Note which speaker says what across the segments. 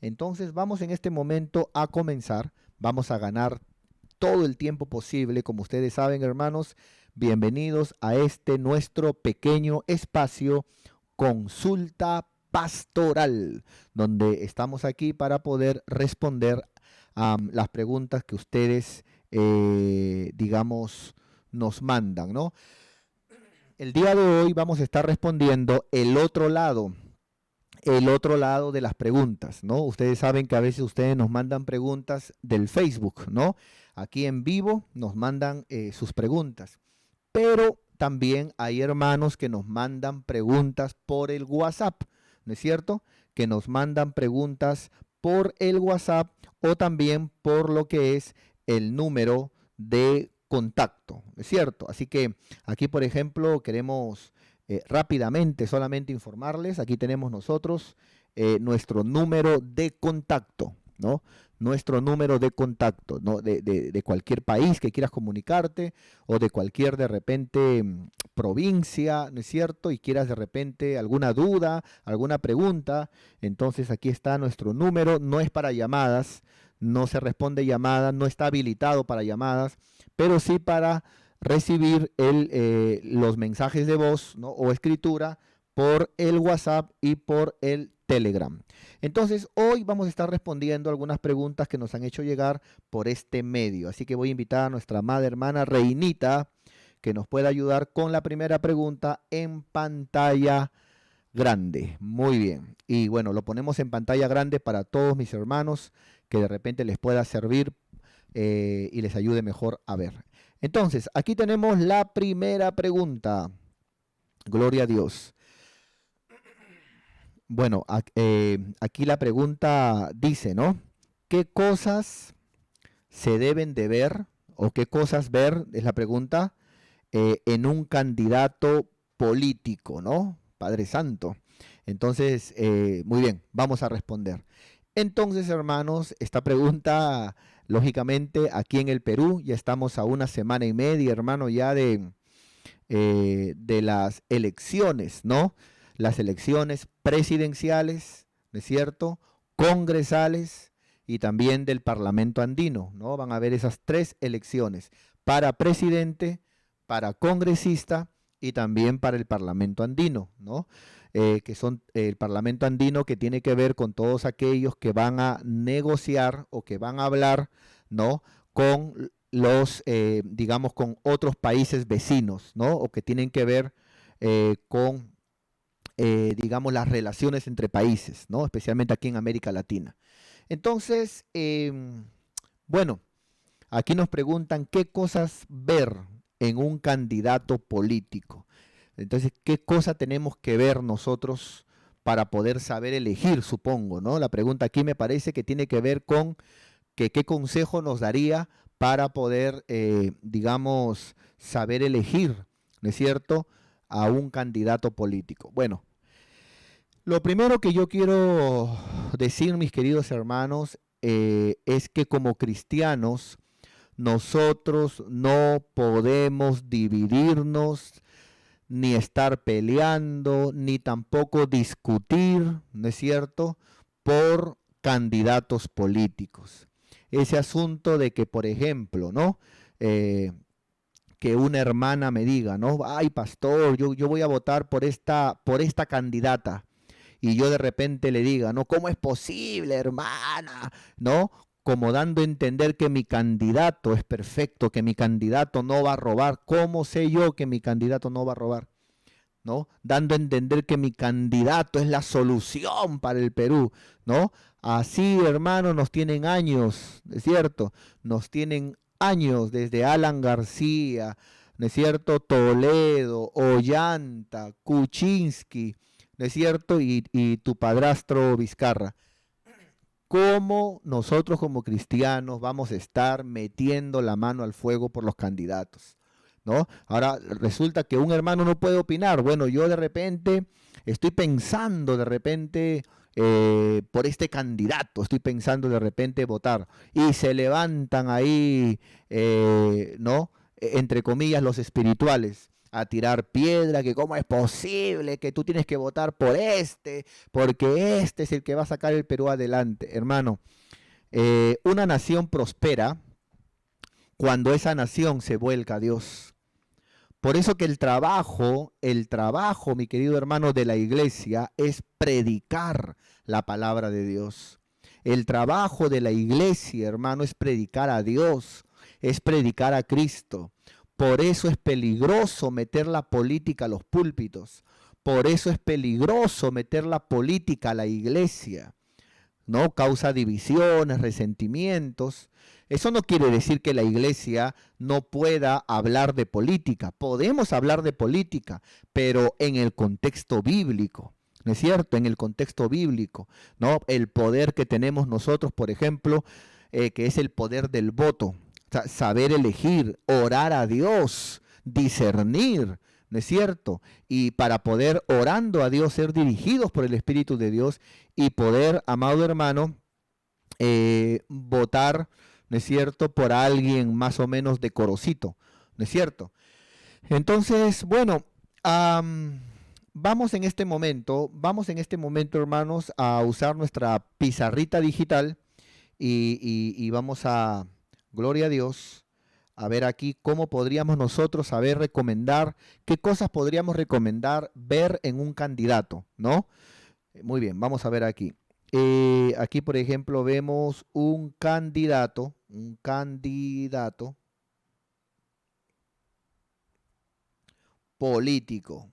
Speaker 1: Entonces vamos en este momento a comenzar. Vamos a ganar todo el tiempo posible. Como ustedes saben, hermanos, bienvenidos a este nuestro pequeño espacio Consulta Pastoral, donde estamos aquí para poder responder a las preguntas que ustedes, digamos, nos mandan, ¿no? El día de hoy vamos a estar respondiendo el otro lado de las preguntas, ¿no? Ustedes saben que a veces ustedes nos mandan preguntas del Facebook, ¿no? Aquí en vivo nos mandan sus preguntas, pero también hay hermanos que nos mandan preguntas por el WhatsApp, ¿no es cierto? Que nos mandan preguntas por el WhatsApp o también por lo que es el número de contacto, ¿no es cierto? Así que aquí, por ejemplo, queremos rápidamente solamente informarles, aquí tenemos nosotros nuestro número de contacto, ¿no? Nuestro número de contacto, ¿no? De cualquier país que quieras comunicarte o de cualquier de repente provincia, ¿no es cierto? Y quieras de repente alguna duda, alguna pregunta, entonces aquí está nuestro número, no es para llamadas, no se responde llamadas, no está habilitado para llamadas, pero sí para recibir los mensajes de voz, ¿no? O escritura por el WhatsApp y por el Telegram. Entonces, hoy vamos a estar respondiendo algunas preguntas que nos han hecho llegar por este medio. Así que voy a invitar a nuestra amada hermana Reinita que nos pueda ayudar con la primera pregunta en pantalla grande. Muy bien. Y bueno, lo ponemos en pantalla grande para todos mis hermanos que de repente les pueda servir y les ayude mejor a ver. Entonces, aquí tenemos la primera pregunta. Gloria a Dios. Bueno, aquí la pregunta dice, ¿no? ¿Qué cosas se deben de ver o qué cosas ver, es la pregunta, en un candidato político, ¿no? Padre Santo. Entonces, muy bien, vamos a responder. Entonces, hermanos, esta pregunta, lógicamente, aquí en el Perú, ya estamos a una semana y media, hermano, ya de las elecciones, ¿no? Las elecciones presidenciales, ¿no es cierto? Congresales y también del Parlamento andino, ¿no? Van a haber esas tres elecciones para presidente, para congresista y también para el Parlamento andino, ¿no? Que son el Parlamento andino que tiene que ver con todos aquellos que van a negociar o que van a hablar, ¿no? Con los, digamos, con otros países vecinos, ¿no? O que tienen que ver con, digamos, las relaciones entre países, ¿no? Especialmente aquí en América Latina. Entonces, bueno, aquí nos preguntan qué cosas ver en un candidato político. Entonces, ¿qué cosa tenemos que ver nosotros para poder saber elegir, supongo, ¿no? La pregunta aquí me parece que tiene que ver con que qué consejo nos daría para poder, digamos, saber elegir, ¿no es cierto?, a un candidato político. Bueno, lo primero que yo quiero decir, mis queridos hermanos, es que como cristianos, nosotros no podemos dividirnos, ni estar peleando, ni tampoco discutir, ¿no es cierto?, por candidatos políticos. Ese asunto de que, por ejemplo, ¿no? Que una hermana me diga, ¿no? Ay, pastor, yo voy a votar por esta candidata. Y yo de repente le diga, ¿no? ¿Cómo es posible, hermana? ¿No? Como dando a entender que mi candidato es perfecto, que mi candidato no va a robar. ¿Cómo sé yo que mi candidato no va a robar? ¿No? Dando a entender que mi candidato es la solución para el Perú, ¿no? Así, hermano, nos tienen años, ¿es cierto? Nos tienen años desde Alan García, ¿no es cierto? Toledo, Ollanta, Kuczynski, ¿no es cierto? Y tu padrastro Vizcarra. ¿Cómo nosotros como cristianos vamos a estar metiendo la mano al fuego por los candidatos? ¿No? Ahora resulta que un hermano no puede opinar. Bueno, yo de repente estoy pensando de repente por este candidato, estoy pensando de repente votar. Y se levantan ahí, ¿no? Entre comillas, los espirituales. a tirar piedra, que cómo es posible que tú tienes que votar por este, porque este es el que va a sacar el Perú adelante. Hermano, una nación prospera cuando esa nación se vuelca a Dios. Por eso que el trabajo, mi querido hermano, de la iglesia es predicar la palabra de Dios. El trabajo de la iglesia, hermano, es predicar a Dios, es predicar a Cristo. Por eso es peligroso meter la política a los púlpitos. Por eso es peligroso meter la política a la iglesia. ¿No? Causa divisiones, resentimientos. Eso no quiere decir que la iglesia no pueda hablar de política. Podemos hablar de política, pero en el contexto bíblico. ¿No es cierto? En el contexto bíblico, ¿no? El poder que tenemos nosotros, por ejemplo, que es el poder del voto. Saber elegir, orar a Dios, discernir, ¿no es cierto? Y para poder, orando a Dios, ser dirigidos por el Espíritu de Dios y poder, amado hermano, votar, ¿no es cierto?, por alguien más o menos decorosito, ¿no es cierto? Entonces, bueno, vamos en este momento, hermanos, a usar nuestra pizarrita digital y vamos a, gloria a Dios, a ver aquí cómo podríamos nosotros saber recomendar, qué cosas podríamos recomendar ver en un candidato, ¿no? Muy bien, vamos a ver aquí. Aquí, por ejemplo, vemos un candidato político,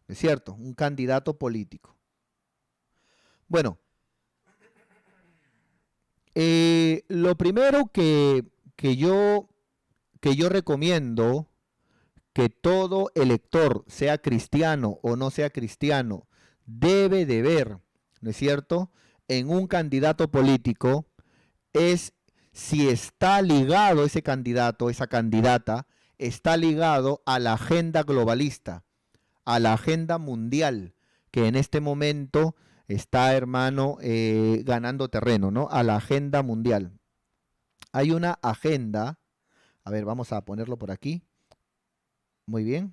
Speaker 1: ¿no es cierto? Un candidato político. Bueno, lo primero que yo recomiendo que todo elector, sea cristiano o no sea cristiano, debe de ver, ¿no es cierto?, en un candidato político, es si está ligado ese candidato, esa candidata, está ligado a la agenda globalista, a la agenda mundial, que en este momento está, hermano, ganando terreno, ¿no? A la agenda mundial. Hay una agenda, a ver, vamos a ponerlo por aquí. Muy bien.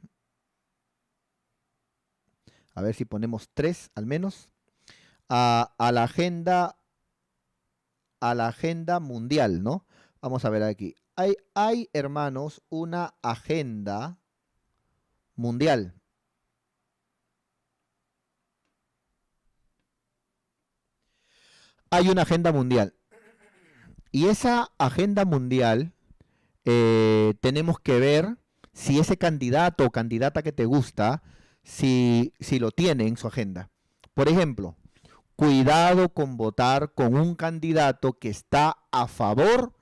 Speaker 1: A ver si ponemos 3 al menos. A la agenda mundial, ¿no? Vamos a ver aquí. Hay, hermanos, una agenda mundial. Hay una agenda mundial. Y esa agenda mundial tenemos que ver si ese candidato o candidata que te gusta, si lo tiene en su agenda. Por ejemplo, cuidado con votar con un candidato que está a favor,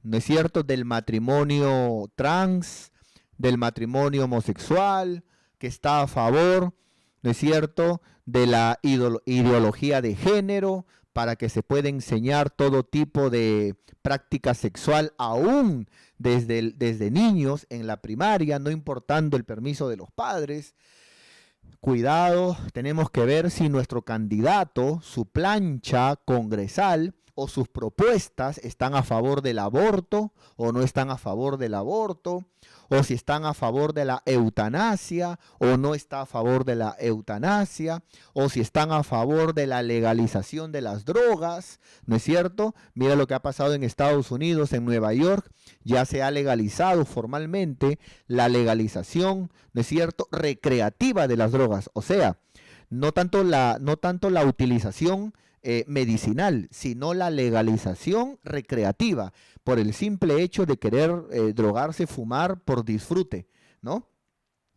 Speaker 1: ¿no es cierto?, del matrimonio trans, del matrimonio homosexual, que está a favor, ¿no es cierto?, de la ideología de género, para que se pueda enseñar todo tipo de práctica sexual, aún desde niños en la primaria, no importando el permiso de los padres. Cuidado, tenemos que ver si nuestro candidato, su plancha congresal o sus propuestas están a favor del aborto o no están a favor del aborto, o si están a favor de la eutanasia o no está a favor de la eutanasia, o si están a favor de la legalización de las drogas, ¿no es cierto? Mira lo que ha pasado en Estados Unidos, en Nueva York, ya se ha legalizado formalmente la legalización, ¿no es cierto?, recreativa de las drogas, o sea, no tanto la utilización medicinal, sino la legalización recreativa, por el simple hecho de querer drogarse, fumar por disfrute, ¿no?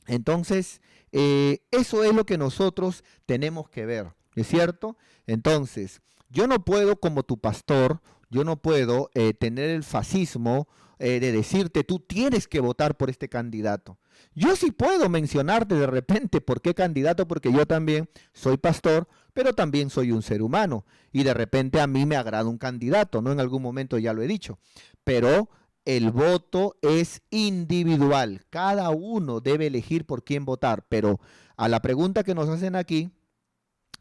Speaker 1: Entonces, eso es lo que nosotros tenemos que ver, ¿es cierto? Entonces, yo no puedo, como tu pastor, yo no puedo tener el fascismo de decirte, tú tienes que votar por este candidato. Yo sí puedo mencionarte de repente por qué candidato, porque yo también soy pastor, pero también soy un ser humano. Y de repente a mí me agrada un candidato, ¿no? En algún momento ya lo he dicho. Pero el voto es individual. Cada uno debe elegir por quién votar. Pero a la pregunta que nos hacen aquí,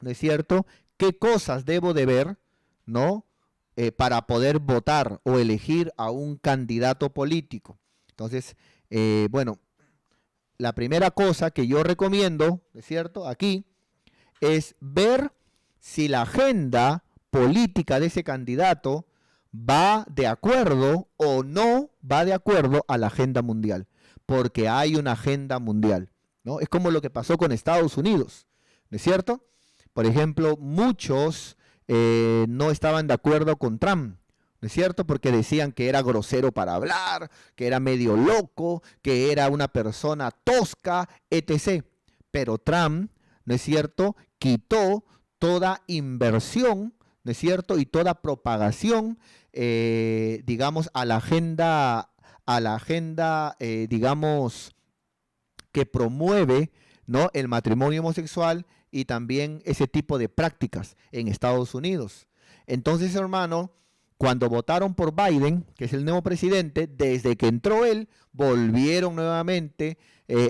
Speaker 1: ¿no es cierto? ¿Qué cosas debo de ver, ¿no? Para poder votar o elegir a un candidato político. Entonces, bueno, la primera cosa que yo recomiendo, ¿es cierto?, aquí, es ver si la agenda política de ese candidato va de acuerdo o no va de acuerdo a la agenda mundial, porque hay una agenda mundial, ¿no? Es como lo que pasó con Estados Unidos, ¿no es cierto? Por ejemplo, muchos no estaban de acuerdo con Trump, ¿no es cierto? Porque decían que era grosero para hablar, que era medio loco, que era una persona tosca, etc. Pero Trump, ¿no es cierto?, quitó toda inversión, ¿no es cierto?, y toda propagación, digamos, a la agenda, digamos, que promueve, ¿no?, el matrimonio homosexual y también ese tipo de prácticas en Estados Unidos. Entonces, hermano, cuando votaron por Biden, que es el nuevo presidente, desde que entró él, volvieron nuevamente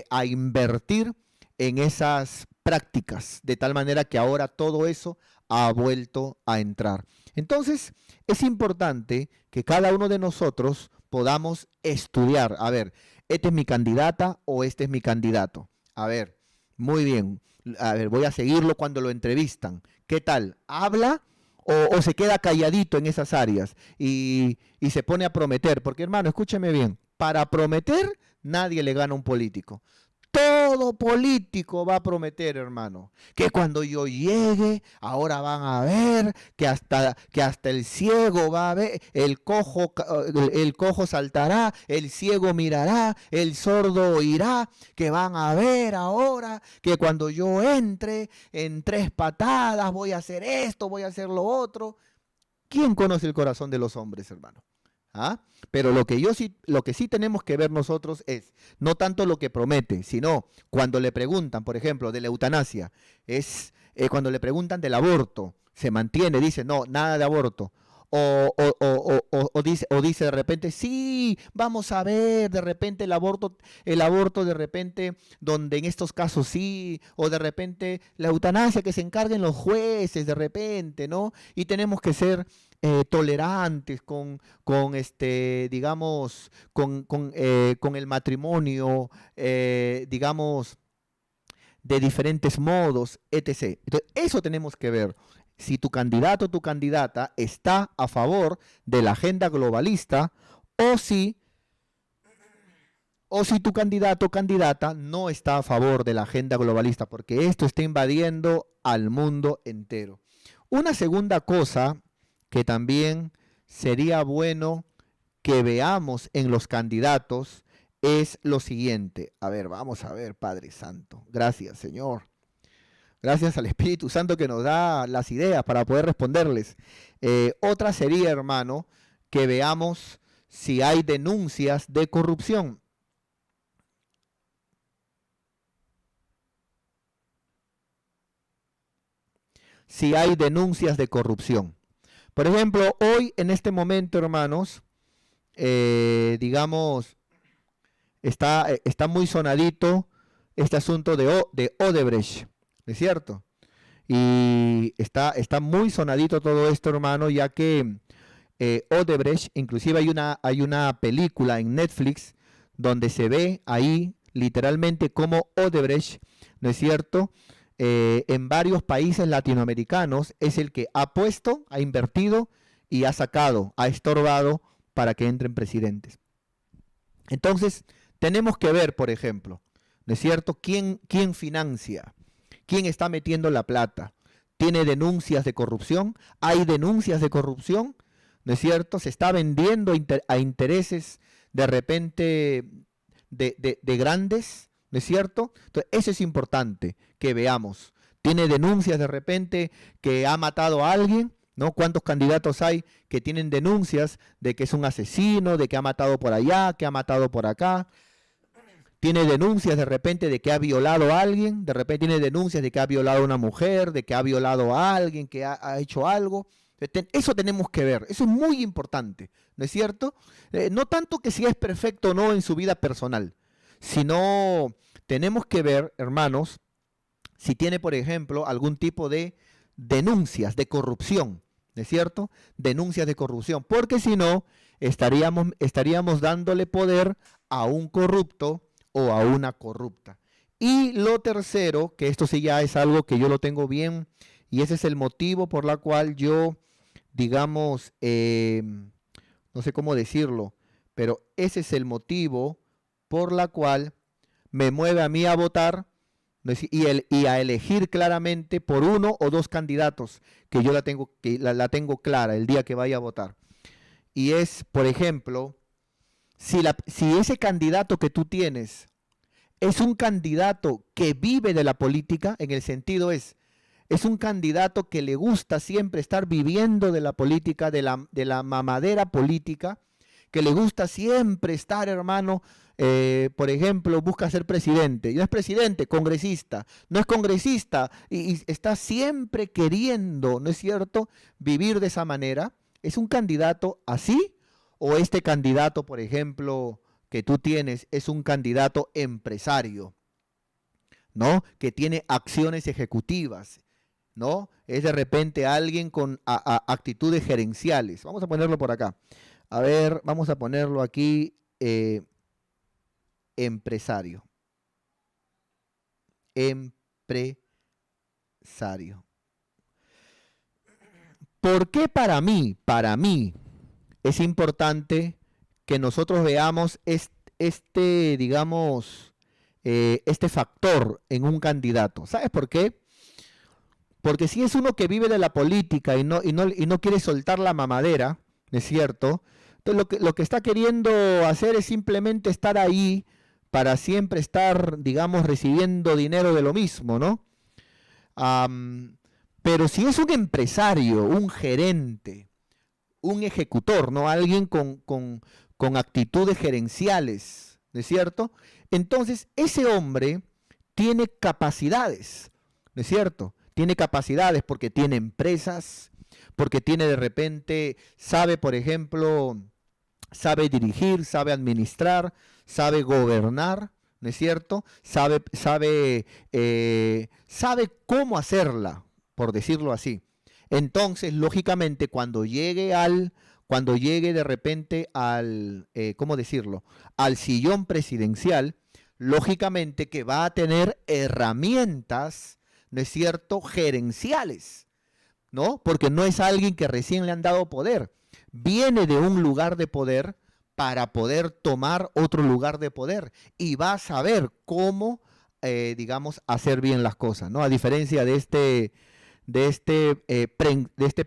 Speaker 1: a invertir en esas prácticas, de tal manera que ahora todo eso ha vuelto a entrar. Entonces, es importante que cada uno de nosotros podamos estudiar. A ver, ¿esta es mi candidata o este es mi candidato? A ver, muy bien. A ver, voy a seguirlo cuando lo entrevistan. ¿Qué tal? ¿Habla o se queda calladito en esas áreas y se pone a prometer? Porque, hermano, escúcheme bien, para prometer nadie le gana a un político. Todo político va a prometer, hermano, que cuando yo llegue, ahora van a ver que hasta el ciego va a ver, el cojo saltará, el ciego mirará, el sordo oirá, que van a ver ahora que cuando yo entre en 3 patadas voy a hacer esto, voy a hacer lo otro. ¿Quién conoce el corazón de los hombres, hermano? ¿Ah? Pero lo que sí tenemos que ver nosotros es no tanto lo que promete, sino cuando le preguntan, por ejemplo, de la eutanasia, es cuando le preguntan del aborto, se mantiene, dice, no, nada de aborto. O dice de repente, sí, vamos a ver, de repente el aborto de repente, donde en estos casos sí, o de repente la eutanasia que se encarguen los jueces de repente, ¿no? Y tenemos que ser tolerantes digamos, con el matrimonio, digamos, de diferentes modos, etc. Entonces, eso tenemos que ver. Si tu candidato o tu candidata está a favor de la agenda globalista o si tu candidato o candidata no está a favor de la agenda globalista, porque esto está invadiendo al mundo entero. Una segunda cosa que también sería bueno que veamos en los candidatos es lo siguiente. A ver, vamos a ver, Padre Santo. Gracias, Señor. Gracias al Espíritu Santo que nos da las ideas para poder responderles. Otra sería, hermano, que veamos si hay denuncias de corrupción. Si hay denuncias de corrupción. Por ejemplo, hoy en este momento, hermanos, digamos, está muy sonadito este asunto de Odebrecht, ¿es cierto? Y está muy sonadito todo esto, hermano, ya que Odebrecht, inclusive hay una película en Netflix donde se ve ahí literalmente cómo Odebrecht, ¿no es cierto?, en varios países latinoamericanos es el que ha puesto, ha invertido y ha sacado, ha estorbado para que entren presidentes. Entonces, tenemos que ver, por ejemplo, ¿no es cierto?, quién financia, quién está metiendo la plata. ¿Tiene denuncias de corrupción? ¿Hay denuncias de corrupción? ¿No es cierto? ¿Se está vendiendo a intereses de repente de grandes? ¿No es cierto? Entonces, eso es importante que veamos. ¿Tiene denuncias de repente que ha matado a alguien? ¿No? ¿Cuántos candidatos hay que tienen denuncias de que es un asesino, de que ha matado por allá, que ha matado por acá? Tiene denuncias de repente de que ha violado a alguien, de repente tiene denuncias de que ha violado a una mujer, de que ha violado a alguien, que ha hecho algo. Eso tenemos que ver, eso es muy importante, ¿no es cierto? No tanto que si es perfecto o no en su vida personal, sino tenemos que ver, hermanos, si tiene, por ejemplo, algún tipo de denuncias de corrupción, ¿no es cierto? Denuncias de corrupción, porque si no, estaríamos dándole poder a un corrupto o a una corrupta. Y lo tercero, que esto sí ya es algo que yo lo tengo bien, y ese es el motivo por la cual yo, digamos, no sé cómo decirlo, pero ese es el motivo por la cual me mueve a mí a votar, ¿no? Y a elegir claramente por uno o dos candidatos que yo la tengo clara el día que vaya a votar. Y es, por ejemplo, si ese candidato que tú tienes es un candidato que vive de la política, en el sentido es un candidato que le gusta siempre estar viviendo de la política, de la mamadera política, que le gusta siempre estar, hermano, por ejemplo, busca ser presidente. No es presidente, congresista. No es congresista y está siempre queriendo, ¿no es cierto?, vivir de esa manera. ¿Es un candidato así? ¿O este candidato, por ejemplo, que tú tienes, es un candidato empresario, ¿no? Que tiene acciones ejecutivas, ¿no? Es de repente alguien con actitudes gerenciales. Vamos a ponerlo por acá. A ver, vamos a ponerlo aquí, empresario. Empresario. ¿Por qué para mí, es importante que nosotros veamos digamos, este factor en un candidato? ¿Sabes por qué? Porque si es uno que vive de la política y no quiere soltar la mamadera, ¿no es cierto? Entonces lo que está queriendo hacer es simplemente estar ahí para siempre estar, digamos, recibiendo dinero de lo mismo, ¿no? Am, pero si es un empresario, un gerente, un ejecutor, ¿no? Alguien con actitudes gerenciales, ¿no es cierto? Entonces, ese hombre tiene capacidades, ¿no es cierto? Tiene capacidades porque tiene empresas, porque tiene de repente, sabe, por ejemplo, sabe dirigir, sabe administrar, sabe gobernar, ¿no es cierto? Sabe cómo hacerla, por decirlo así. Entonces, lógicamente, cuando llegue de repente ¿cómo decirlo? Al sillón presidencial, lógicamente que va a tener herramientas, ¿no es cierto?, gerenciales, ¿no? Porque no es alguien que recién le han dado poder. Viene de un lugar de poder para poder tomar otro lugar de poder y va a saber cómo, digamos, hacer bien las cosas, ¿no? A diferencia de este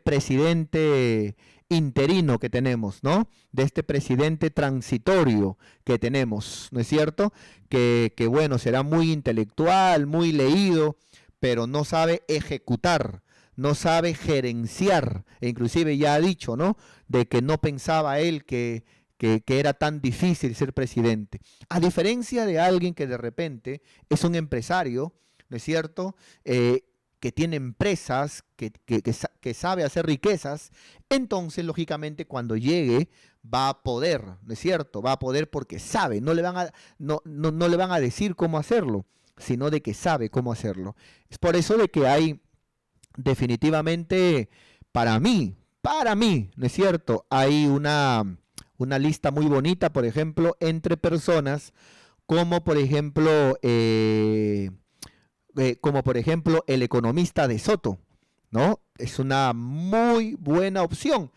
Speaker 1: presidente interino que tenemos, ¿no? De este presidente transitorio que tenemos, ¿no es cierto? Que bueno, será muy intelectual, muy leído, pero no sabe ejecutar, no sabe gerenciar, e inclusive ya ha dicho, ¿no?, de que no pensaba él que era tan difícil ser presidente. A diferencia de alguien que de repente es un empresario, ¿no es cierto?, que tiene empresas, que sabe hacer riquezas, entonces, lógicamente, cuando llegue, va a poder, ¿no es cierto? Va a poder porque sabe, no le van a decir cómo hacerlo, sino de que sabe cómo hacerlo. Es por eso de que hay definitivamente, para mí, ¿no es cierto? Hay una lista muy bonita, por ejemplo, entre personas como como por ejemplo el economista de Soto, ¿no? Es una muy buena opción.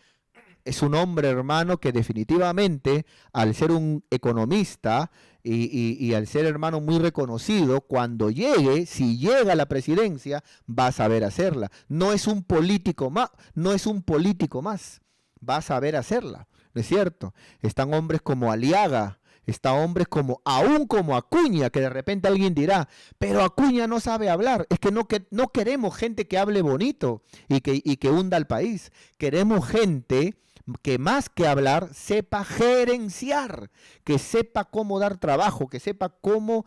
Speaker 1: Es un hombre, hermano, que definitivamente, al ser un economista y al ser, hermano, muy reconocido, cuando llegue, si llega a la presidencia, va a saber hacerla. No es un político más, no es un político más, va a saber hacerla, ¿no es cierto? Están hombres como Aliaga, está hombres aún como Acuña, que de repente alguien dirá, pero Acuña no sabe hablar. Es que no queremos gente que hable bonito y que hunda al país. Queremos gente que más que hablar sepa gerenciar, que sepa cómo dar trabajo, que sepa cómo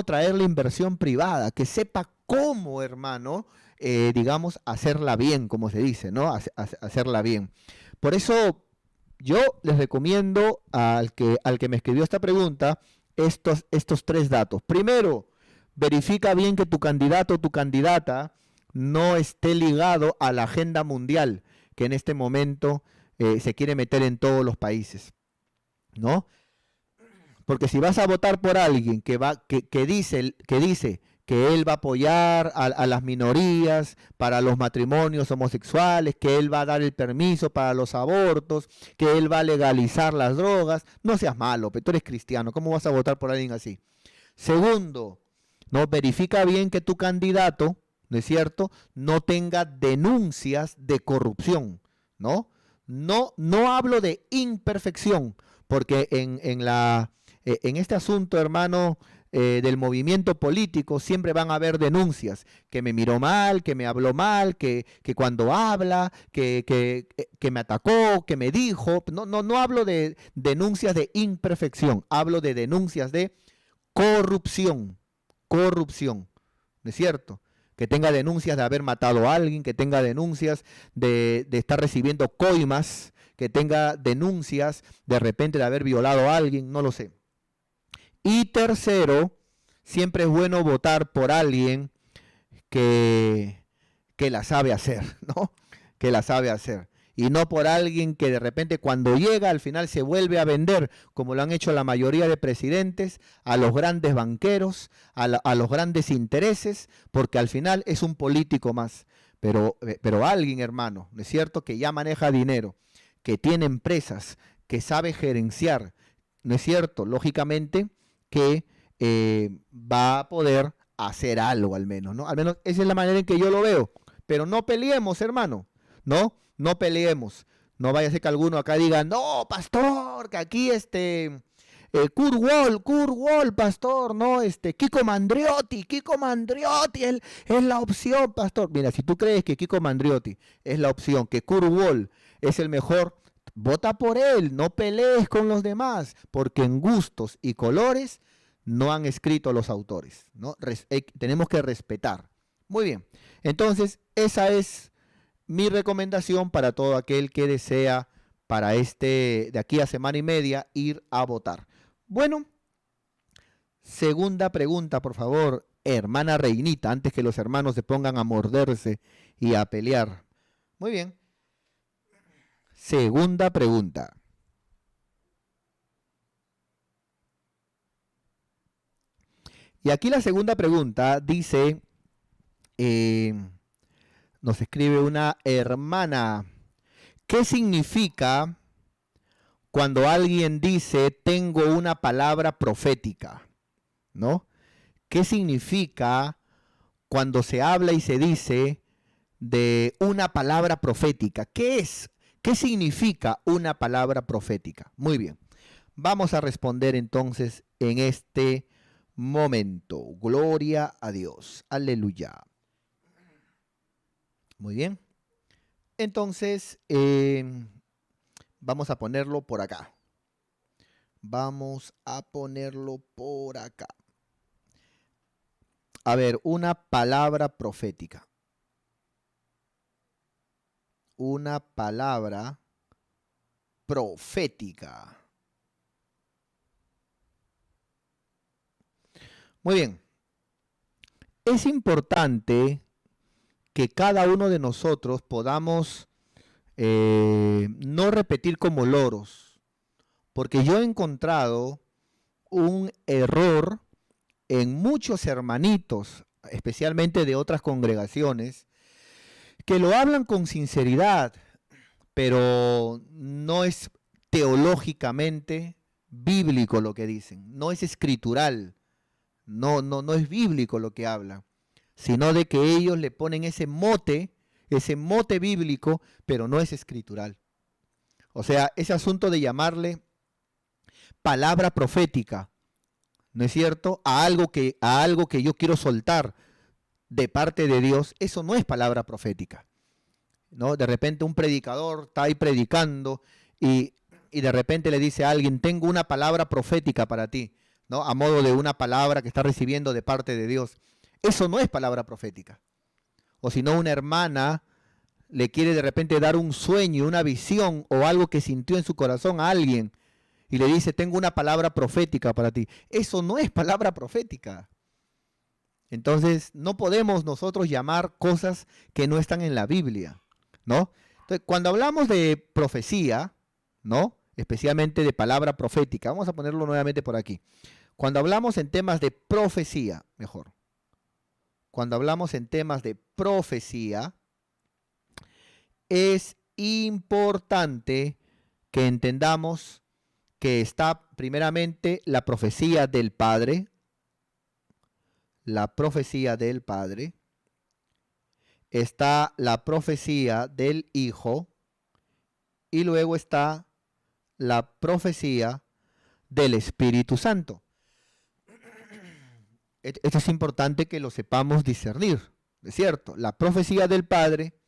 Speaker 1: traer la inversión privada, que sepa cómo, hermano, digamos, hacerla bien, como se dice, ¿no? Hacerla bien. Por eso yo les recomiendo al que me escribió esta pregunta estos tres datos. Primero, verifica bien que tu candidato o tu candidata no esté ligado a la agenda mundial que en este momento se quiere meter en todos los países, ¿no? Porque si vas a votar por alguien que dice que él va a apoyar a las minorías para los matrimonios homosexuales, que él va a dar el permiso para los abortos, que él va a legalizar las drogas, no seas malo, pero tú eres cristiano, ¿cómo vas a votar por alguien así? Segundo, no verifica bien que tu candidato, ¿no es cierto?, no tenga denuncias de corrupción, ¿no? No hablo de imperfección, porque en este asunto, hermano, del movimiento político siempre van a haber denuncias, que me miró mal, que me habló mal, que cuando habla, que me atacó, que me dijo. No hablo de denuncias de imperfección, hablo de denuncias de corrupción, corrupción, ¿no es cierto? Que tenga denuncias de haber matado a alguien, que tenga denuncias de estar recibiendo coimas, que tenga denuncias de repente de haber violado a alguien, no lo sé. Y tercero, siempre es bueno votar por alguien que, que la sabe hacer, ¿no? Que la sabe hacer. Y no por alguien que de repente cuando llega al final se vuelve a vender, como lo han hecho la mayoría de presidentes, a los grandes banqueros, a los grandes intereses, porque al final es un político más. Pero alguien, hermano, ¿no es cierto?, que ya maneja dinero, que tiene empresas, que sabe gerenciar, ¿no es cierto?, lógicamente que va a poder hacer algo al menos, ¿no? Al menos esa es la manera en que yo lo veo. Pero no peleemos, hermano, ¿no? No peleemos. No vaya a ser que alguno acá diga, no, pastor, que aquí Kurt Wall, pastor, no, Kiko Mandriotti, él es la opción, pastor. Mira, si tú crees que Kiko Mandriotti es la opción, que Kurt Wall es el mejor, vota por él, no pelees con los demás, porque en gustos y colores no han escrito los autores, ¿no? Tenemos que respetar. Muy bien, entonces esa es mi recomendación para todo aquel que desea para de aquí a semana y media ir a votar. Bueno, segunda pregunta, por favor, hermana Reinita, antes que los hermanos se pongan a morderse y a pelear. Muy bien. Segunda pregunta. Y aquí la segunda pregunta dice, nos escribe una hermana, ¿qué significa cuando alguien dice tengo una palabra profética? ¿No? ¿Qué significa cuando se habla y se dice de una palabra profética? ¿Qué es? ¿Qué significa una palabra profética? Muy bien. Vamos a responder entonces en este momento. Gloria a Dios. Aleluya. Muy bien. Entonces, vamos a ponerlo por acá. Vamos a ponerlo por acá. A ver, una palabra profética. Una palabra profética. Muy bien. Es importante que cada uno de nosotros podamos no repetir como loros, porque yo he encontrado un error en muchos hermanitos, especialmente de otras congregaciones, que lo hablan con sinceridad, pero no es teológicamente bíblico lo que dicen, no es escritural, no es bíblico lo que hablan, sino de que ellos le ponen ese mote bíblico, pero no es escritural. O sea, ese asunto de llamarle palabra profética, ¿no es cierto?, a algo que yo quiero soltar de parte de Dios, eso no es palabra profética, ¿no? De repente un predicador está ahí predicando y de repente le dice a alguien, tengo una palabra profética para ti, ¿no? A modo de una palabra que está recibiendo de parte de Dios. Eso no es palabra profética. O si no, una hermana le quiere de repente dar un sueño, una visión o algo que sintió en su corazón a alguien y le dice, tengo una palabra profética para ti. Eso no es palabra profética. Entonces, no podemos nosotros llamar cosas que no están en la Biblia, ¿no? Entonces, cuando hablamos de profecía, ¿no?, especialmente de palabra profética. Vamos a ponerlo nuevamente por aquí. Cuando hablamos en temas de profecía, mejor. Cuando hablamos en temas de profecía, es importante que entendamos que está primeramente la profecía del Padre, está la profecía del Hijo y luego está la profecía del Espíritu Santo. Esto es importante que lo sepamos discernir, ¿es cierto? La profecía del Padre,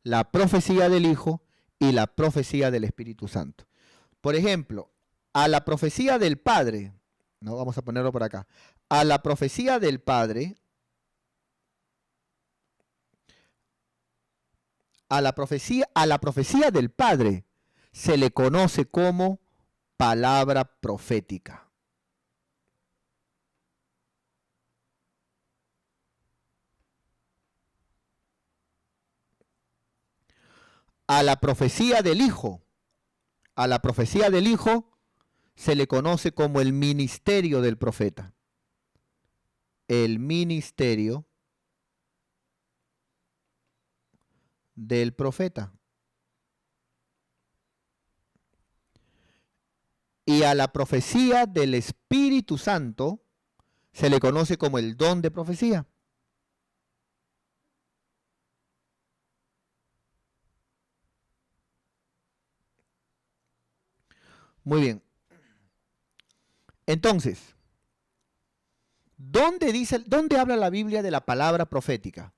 Speaker 1: la profecía del Hijo y la profecía del Espíritu Santo. Por ejemplo, a la profecía del Padre, no vamos a ponerlo por acá, a la profecía del Padre, a la profecía del Padre se le conoce como palabra profética. A la profecía del Hijo, se le conoce como el ministerio del profeta. El ministerio del profeta. Y a la profecía del Espíritu Santo se le conoce como el don de profecía. Muy bien. Entonces, ¿dónde habla la Biblia de la palabra profética?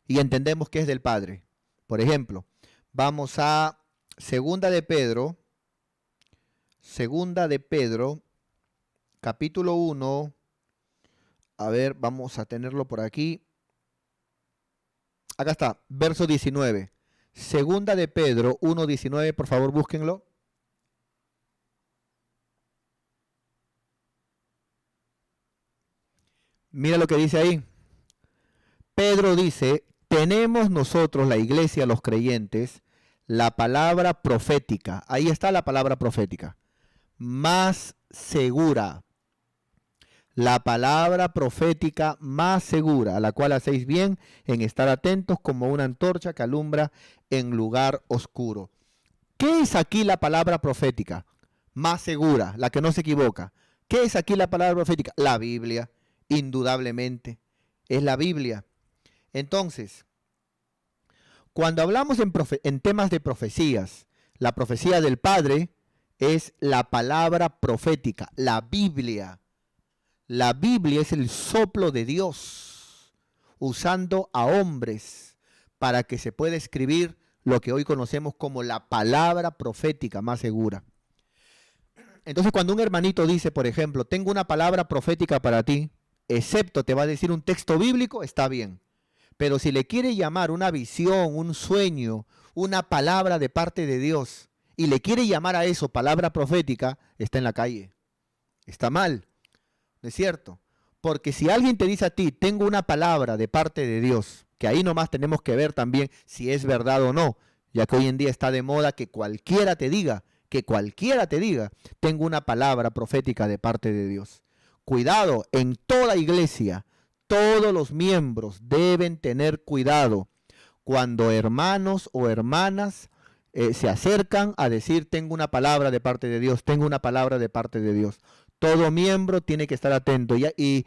Speaker 1: Y entendemos que es del Padre. Por ejemplo, vamos a Segunda de Pedro, capítulo 1. A ver, vamos a tenerlo por aquí. Acá está, verso 19. Segunda de Pedro 1:19, por favor, búsquenlo. Mira lo que dice ahí. Pedro dice, tenemos nosotros, la iglesia, los creyentes, la palabra profética. Ahí está la palabra profética. Más segura. La palabra profética más segura, a la cual hacéis bien en estar atentos como una antorcha que alumbra en lugar oscuro. ¿Qué es aquí la palabra profética? Más segura, la que no se equivoca. ¿Qué es aquí la palabra profética? La Biblia, indudablemente. Es la Biblia. Entonces, cuando hablamos en temas de profecías, la profecía del Padre es la palabra profética, la Biblia. La Biblia es el soplo de Dios, usando a hombres para que se pueda escribir lo que hoy conocemos como la palabra profética más segura. Entonces, cuando un hermanito dice, por ejemplo, tengo una palabra profética para ti, excepto te va a decir un texto bíblico, está bien. Pero si le quiere llamar una visión, un sueño, una palabra de parte de Dios, y le quiere llamar a eso palabra profética, está en la calle. Está mal. ¿No es cierto? Porque si alguien te dice a ti, tengo una palabra de parte de Dios, que ahí nomás tenemos que ver también si es verdad o no, ya que hoy en día está de moda que cualquiera te diga, tengo una palabra profética de parte de Dios. Cuidado, en toda iglesia, todos los miembros deben tener cuidado cuando hermanos o hermanas se acercan a decir, tengo una palabra de parte de Dios, tengo una palabra de parte de Dios. Todo miembro tiene que estar atento. ¿Le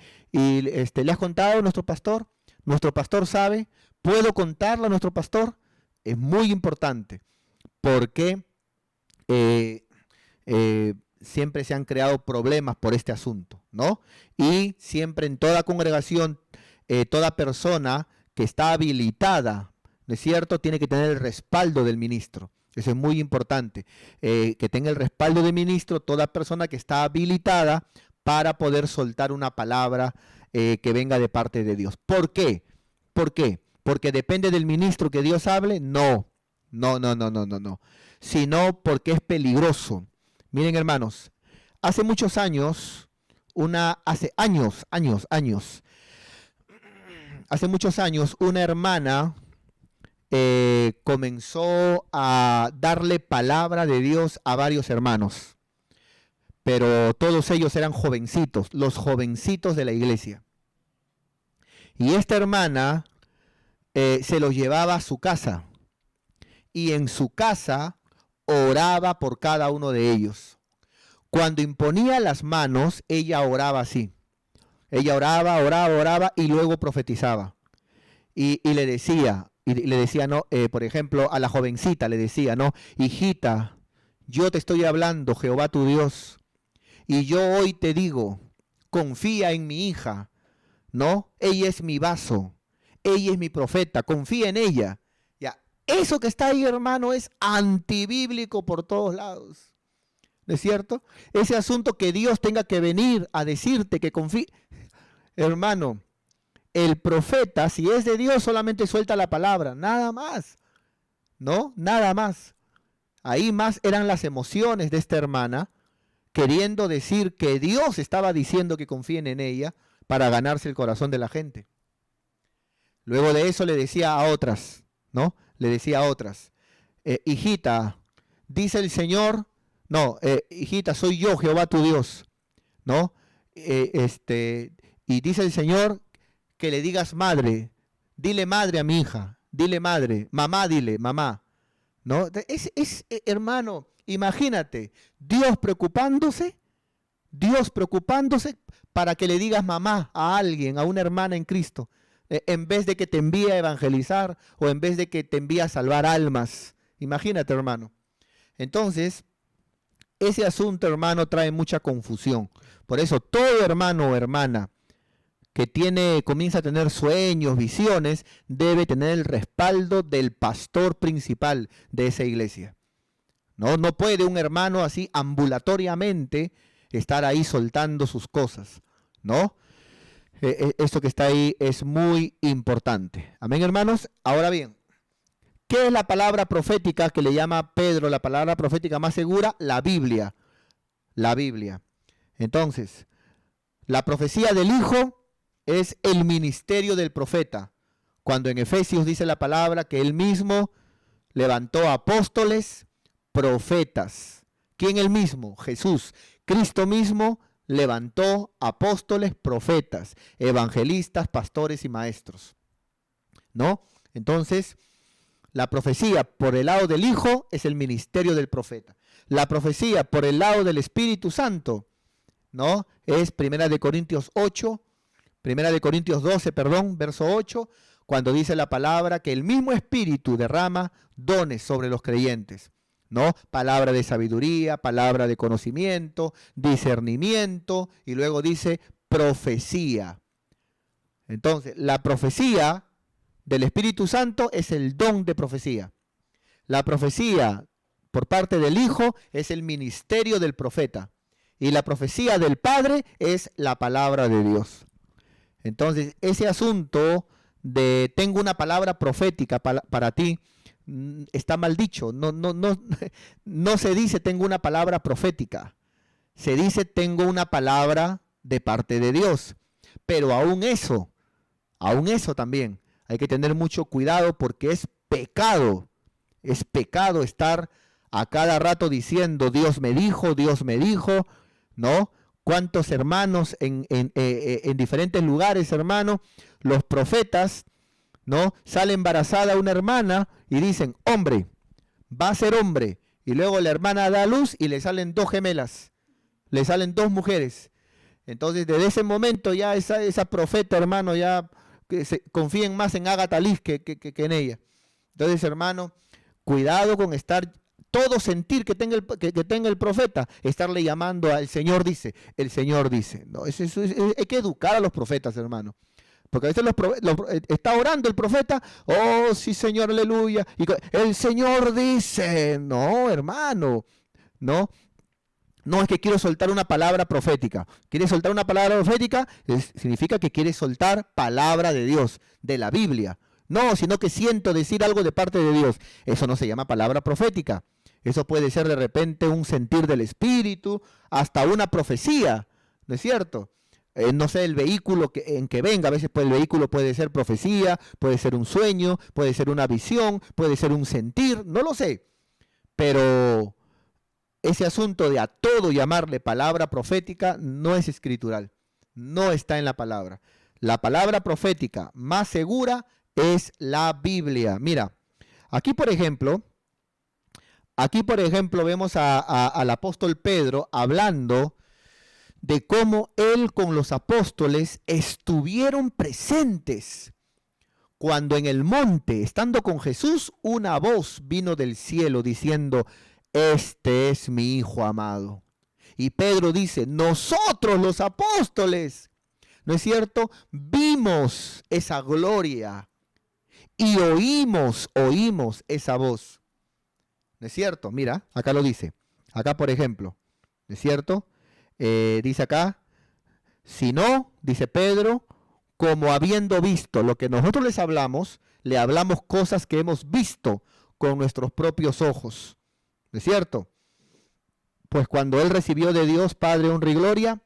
Speaker 1: has contado a nuestro pastor? Nuestro pastor sabe. ¿Puedo contarle a nuestro pastor? Es muy importante porque siempre se han creado problemas por este asunto, ¿no? Y siempre en toda congregación, toda persona que está habilitada, ¿no es cierto?, tiene que tener el respaldo del ministro. Eso es muy importante, que tenga el respaldo del ministro toda persona que está habilitada para poder soltar una palabra que venga de parte de Dios. ¿Por qué? ¿Por qué? Porque depende del ministro que Dios hable. No, sino porque es peligroso. Miren, hermanos, hace muchos años, hace muchos años, una hermana comenzó a darle palabra de Dios a varios hermanos, pero todos ellos eran jovencitos, los jovencitos de la iglesia. Y esta hermana se los llevaba a su casa y en su casa oraba por cada uno de ellos. Cuando imponía las manos, ella oraba así. Ella oraba y luego profetizaba. Y le decía, no, por ejemplo, a la jovencita le decía, no, hijita, yo te estoy hablando, Jehová tu Dios, y yo hoy te digo, confía en mi hija, ¿no? Ella es mi vaso, ella es mi profeta, confía en ella. Ya, eso que está ahí, hermano, es antibíblico por todos lados. ¿No es cierto? Ese asunto que Dios tenga que venir a decirte que confíe. Hermano, el profeta, si es de Dios, solamente suelta la palabra, nada más. ¿No? Nada más. Ahí más eran las emociones de esta hermana, queriendo decir que Dios estaba diciendo que confíen en ella para ganarse el corazón de la gente. Luego de eso le decía a otras, ¿no? Le decía a otras, hijita, dice el Señor, no, hijita, soy yo, Jehová tu Dios, ¿no? Y dice el Señor que le digas madre, dile madre a mi hija, dile madre, mamá, dile, mamá, ¿no? Hermano, imagínate, Dios preocupándose para que le digas mamá a alguien, a una hermana en Cristo, en vez de que te envíe a evangelizar o en vez de que te envíe a salvar almas. Imagínate, hermano. Entonces, ese asunto, hermano, trae mucha confusión. Por eso, todo hermano o hermana que comienza a tener sueños, visiones, debe tener el respaldo del pastor principal de esa iglesia. No puede un hermano así ambulatoriamente estar ahí soltando sus cosas, ¿no? Esto que está ahí es muy importante. Amén, hermanos. Ahora bien, ¿qué es la palabra profética que le llama Pedro la palabra profética más segura? La Biblia. La Biblia. Entonces, la profecía del Hijo es el ministerio del profeta. Cuando en Efesios dice la palabra que él mismo levantó apóstoles, profetas. ¿Quién él mismo? Jesús. Cristo mismo levantó apóstoles, profetas, evangelistas, pastores y maestros. ¿No? Entonces, la profecía por el lado del Hijo es el ministerio del profeta. La profecía por el lado del Espíritu Santo, ¿no? Es Primera de Corintios 12, verso 8, cuando dice la palabra que el mismo Espíritu derrama dones sobre los creyentes, ¿no? Palabra de sabiduría, palabra de conocimiento, discernimiento, y luego dice profecía. Entonces, la profecía del Espíritu Santo es el don de profecía. La profecía por parte del Hijo es el ministerio del profeta. Y la profecía del Padre es la palabra de Dios. Entonces, ese asunto de tengo una palabra profética para ti, está mal dicho. No se dice tengo una palabra profética. Se dice tengo una palabra de parte de Dios. Pero aún eso también hay que tener mucho cuidado porque es pecado estar a cada rato diciendo Dios me dijo, ¿no? ¿Cuántos hermanos en diferentes lugares, hermano, los profetas, ¿no? Sale embarazada una hermana y dicen, hombre, va a ser hombre. Y luego la hermana da a luz y le salen 2 gemelas, le salen 2 mujeres. Entonces, desde ese momento ya esa profeta, hermano, ya confíen más en Agatha Liz que en ella. Entonces, hermano, cuidado con estar todo sentir que tenga el profeta, estarle llamando al Señor dice, el Señor dice. No, hay que educar a los profetas, hermano. Porque a veces está orando el profeta, oh sí Señor, aleluya, y el Señor dice, no hermano, no es que quiero soltar una palabra profética. ¿Quieres soltar una palabra profética? Significa que quieres soltar palabra de Dios, de la Biblia. No, sino que siento decir algo de parte de Dios. Eso no se llama palabra profética. Eso puede ser de repente un sentir del Espíritu, hasta una profecía, ¿no es cierto? no sé, el vehículo en que venga. A veces pues, el vehículo puede ser profecía, puede ser un sueño, puede ser una visión, puede ser un sentir, no lo sé. Pero ese asunto de a todo llamarle palabra profética no es escritural, no está en la palabra. La palabra profética más segura es la Biblia. Mira, aquí por ejemplo vemos al apóstol Pedro hablando de cómo él con los apóstoles estuvieron presentes cuando en el monte, estando con Jesús, una voz vino del cielo diciendo: este es mi Hijo amado. Y Pedro dice: nosotros los apóstoles, ¿no es cierto? Vimos esa gloria y oímos esa voz. ¿No es cierto? Mira, acá lo dice. Acá, por ejemplo, ¿no es cierto? Dice acá, si no, dice Pedro, como habiendo visto lo que nosotros les hablamos, le hablamos cosas que hemos visto con nuestros propios ojos. ¿No es cierto? Pues cuando él recibió de Dios Padre honra y gloria,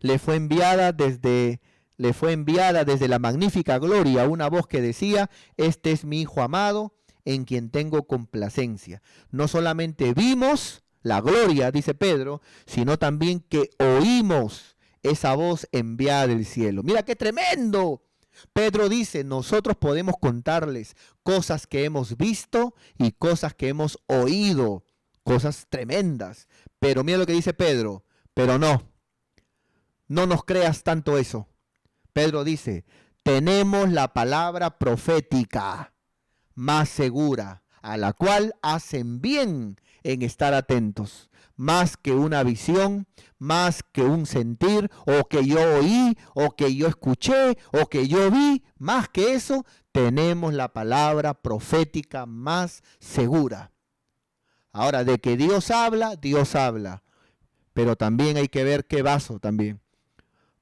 Speaker 1: le fue enviada desde la magnífica gloria una voz que decía: este es mi Hijo amado, en quien tengo complacencia. No solamente vimos la gloria, dice Pedro, sino también que oímos esa voz enviada del cielo. Mira qué tremendo. Pedro dice: nosotros podemos contarles cosas que hemos visto y cosas que hemos oído, cosas tremendas. Pero mira lo que dice Pedro: pero no nos creas tanto eso. Pedro dice: tenemos la palabra profética más segura, a la cual hacen bien en estar atentos, más que una visión, más que un sentir, o que yo oí, o que yo escuché, o que yo vi. Más que eso, tenemos la palabra profética más segura. Ahora, de que Dios habla, pero también hay que ver qué vaso también.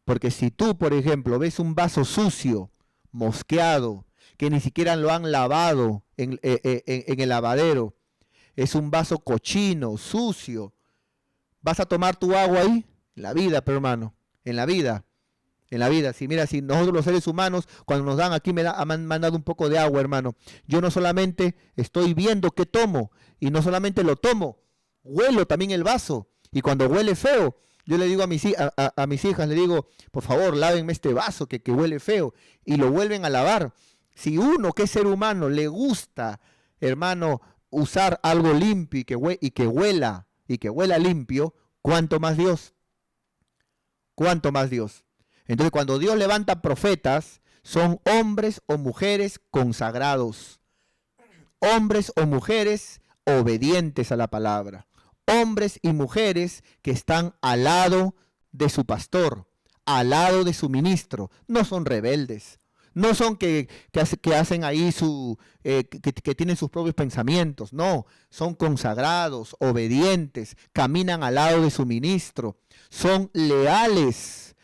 Speaker 1: Porque si tú, por ejemplo, ves un vaso sucio, mosqueado, que ni siquiera lo han lavado en el lavadero, es un vaso cochino, sucio, ¿vas a tomar tu agua ahí? En la vida, pero hermano, en la vida. Si mira, si nosotros los seres humanos, cuando nos dan aquí, me han dado un poco de agua, hermano. Yo no solamente estoy viendo qué tomo, y no solamente lo tomo, huelo también el vaso. Y cuando huele feo, yo le digo a mis hijas, le digo: por favor, lávenme este vaso que huele feo. Y lo vuelven a lavar. Si uno, que es ser humano, le gusta, hermano, usar algo limpio y que huela limpio, ¿cuánto más Dios? ¿Cuánto más Dios? Entonces, cuando Dios levanta profetas, son hombres o mujeres consagrados, hombres o mujeres obedientes a la palabra, hombres y mujeres que están al lado de su pastor, al lado de su ministro. No son rebeldes, no son que hacen ahí que tienen sus propios pensamientos. No, son consagrados, obedientes, caminan al lado de su ministro, son leales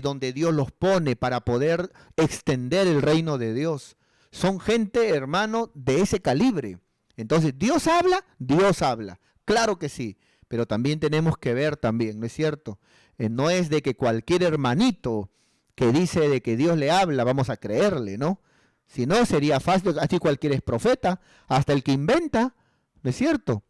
Speaker 1: donde Dios los pone para poder extender el reino de Dios. Son gente, hermano, de ese calibre. Entonces, ¿Dios habla? Claro que sí, pero también tenemos que ver también, ¿no es cierto? No es de que cualquier hermanito que dice de que Dios le habla, vamos a creerle, ¿no? Si no, sería fácil, así cualquiera es profeta, hasta el que inventa, ¿no es cierto?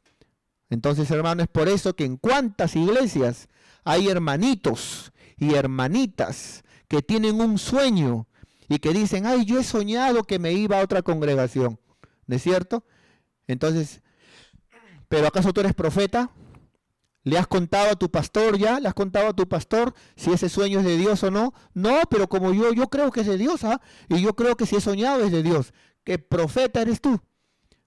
Speaker 1: Entonces, hermano, es por eso que en cuántas iglesias hay hermanitos y hermanitas que tienen un sueño y que dicen: ay, yo he soñado que me iba a otra congregación, ¿no es cierto? Entonces, ¿pero acaso tú eres profeta? ¿Le has contado a tu pastor ya? ¿Le has contado a tu pastor si ese sueño es de Dios o no? No, pero como yo creo que es de Dios, ¿ah? Y yo creo que si he soñado es de Dios. ¿Qué profeta eres tú?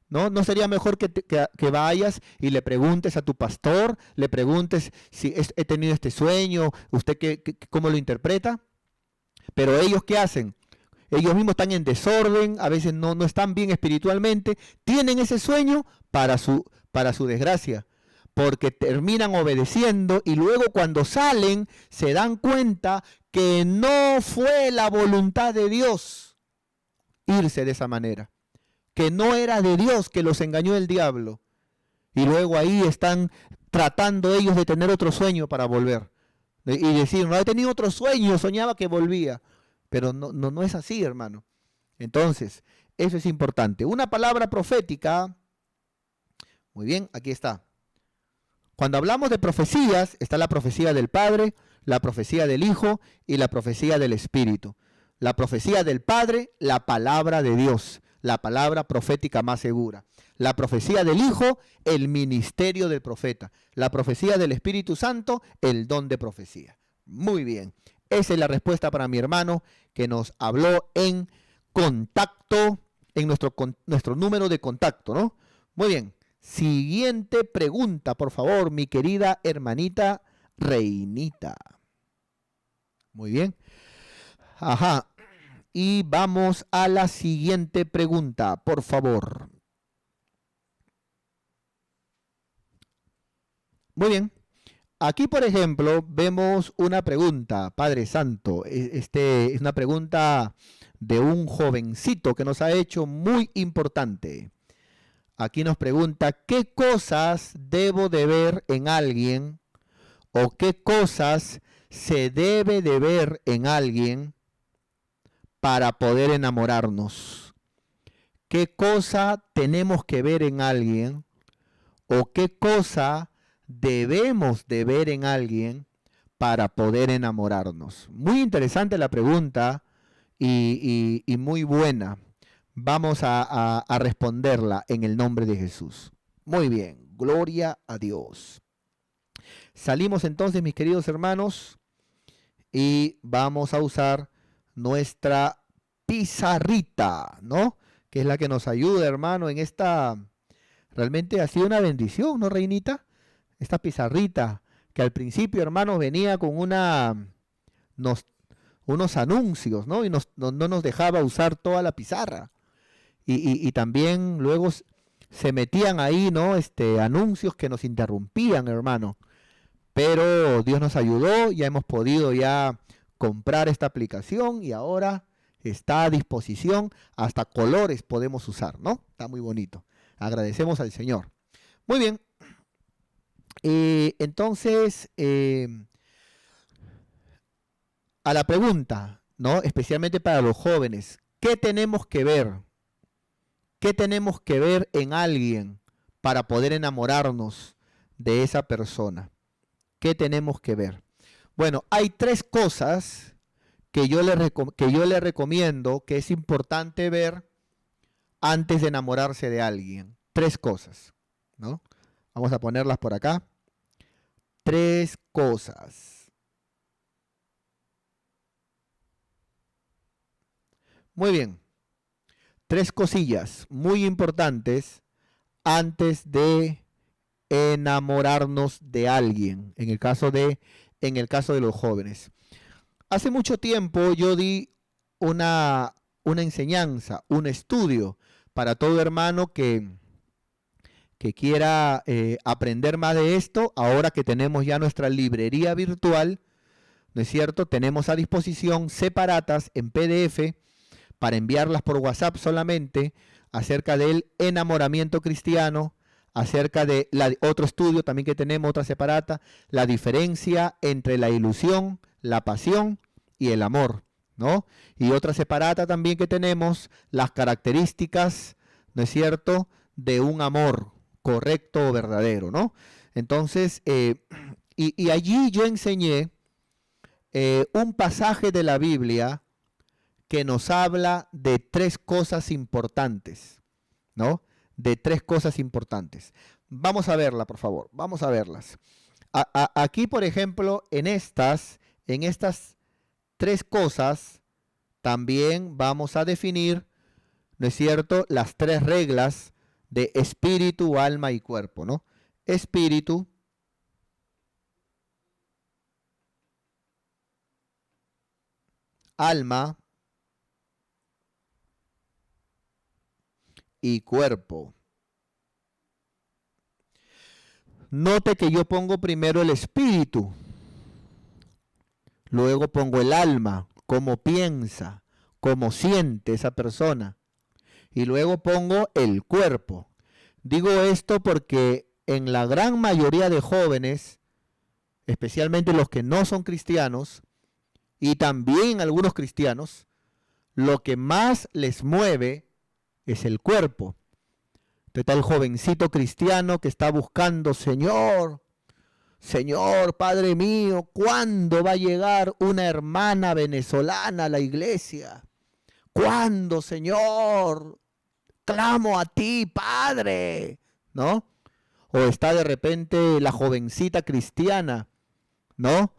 Speaker 1: ¿No sería mejor que vayas y le preguntes a tu pastor, le preguntes si he tenido este sueño, usted cómo lo interpreta? Pero ellos, ¿qué hacen? Ellos mismos están en desorden, a veces no están bien espiritualmente, tienen ese sueño para su desgracia, porque terminan obedeciendo y luego cuando salen se dan cuenta que no fue la voluntad de Dios irse de esa manera, que no era de Dios, que los engañó el diablo. Y luego ahí están tratando ellos de tener otro sueño para volver. Y decir, no he tenido otro sueño, soñaba que volvía. Pero no es así, hermano. Entonces, eso es importante. Una palabra profética, muy bien, aquí está. Cuando hablamos de profecías, está la profecía del Padre, la profecía del Hijo y la profecía del Espíritu. La profecía del Padre, la palabra de Dios, la palabra profética más segura. La profecía del Hijo, el ministerio del profeta. La profecía del Espíritu Santo, el don de profecía. Muy bien. Esa es la respuesta para mi hermano que nos habló en contacto, en nuestro número de contacto, ¿no? Muy bien. Siguiente pregunta, por favor, mi querida hermanita Reinita. Muy bien. Ajá. Y vamos a la siguiente pregunta, por favor. Muy bien. Aquí, por ejemplo, vemos una pregunta, Padre Santo. Es una pregunta de un jovencito que nos ha hecho muy importante. Aquí nos pregunta, ¿qué cosas debo de ver en alguien o qué cosas se debe de ver en alguien para poder enamorarnos? ¿Qué cosa tenemos que ver en alguien o qué cosa debemos de ver en alguien para poder enamorarnos? Muy interesante la pregunta y muy buena. Vamos a responderla en el nombre de Jesús. Muy bien, gloria a Dios. Salimos entonces, mis queridos hermanos, y vamos a usar nuestra pizarrita, ¿no? Que es la que nos ayuda, hermano, en esta... Realmente ha sido una bendición, ¿no, Reinita? Esta pizarrita, que al principio, hermanos, venía con unos anuncios, ¿no? Y no nos dejaba usar toda la pizarra. Y también luego se metían ahí, ¿no? Anuncios que nos interrumpían, hermano. Pero Dios nos ayudó, ya hemos podido ya comprar esta aplicación y ahora está a disposición, hasta colores podemos usar, ¿no? Está muy bonito. Agradecemos al Señor. Muy bien. Entonces, a la pregunta, ¿no? Especialmente para los jóvenes, ¿qué tenemos que ver? ¿Qué tenemos que ver en alguien para poder enamorarnos de esa persona? ¿Qué tenemos que ver? Bueno, hay tres cosas que yo le recomiendo que es importante ver antes de enamorarse de alguien. Tres cosas, ¿no? Vamos a ponerlas por acá. Tres cosas. Muy bien. Tres cosillas muy importantes antes de enamorarnos de alguien, en el caso de los jóvenes. Hace mucho tiempo yo di una enseñanza, un estudio para todo hermano que quiera aprender más de esto. Ahora que tenemos ya nuestra librería virtual, ¿no es cierto? Tenemos a disposición separatas en PDF para enviarlas por WhatsApp solamente acerca del enamoramiento cristiano, acerca de otro estudio también que tenemos, otra separata, la diferencia entre la ilusión, la pasión y el amor, ¿no? Y otra separata también que tenemos, las características, ¿no es cierto?, de un amor correcto o verdadero, ¿no? Entonces, y allí yo enseñé un pasaje de la Biblia que nos habla de tres cosas importantes, ¿no? De tres cosas importantes. Vamos a verla, por favor. Vamos a verlas. Aquí, por ejemplo, en estas tres cosas, también vamos a definir, ¿no es cierto?, las tres reglas de espíritu, alma y cuerpo, ¿no? Espíritu, alma y cuerpo. Note que yo pongo primero el espíritu, luego pongo el alma, cómo piensa, cómo siente esa persona, y luego pongo el cuerpo. Digo esto porque en la gran mayoría de jóvenes especialmente los que no son cristianos, y también algunos cristianos, lo que más les mueve es el cuerpo. Entonces está el jovencito cristiano que está buscando, Señor, Señor, Padre mío, ¿cuándo va a llegar una hermana venezolana a la iglesia? ¿Cuándo, Señor? Clamo a ti, Padre, ¿no? O está de repente la jovencita cristiana, ¿no?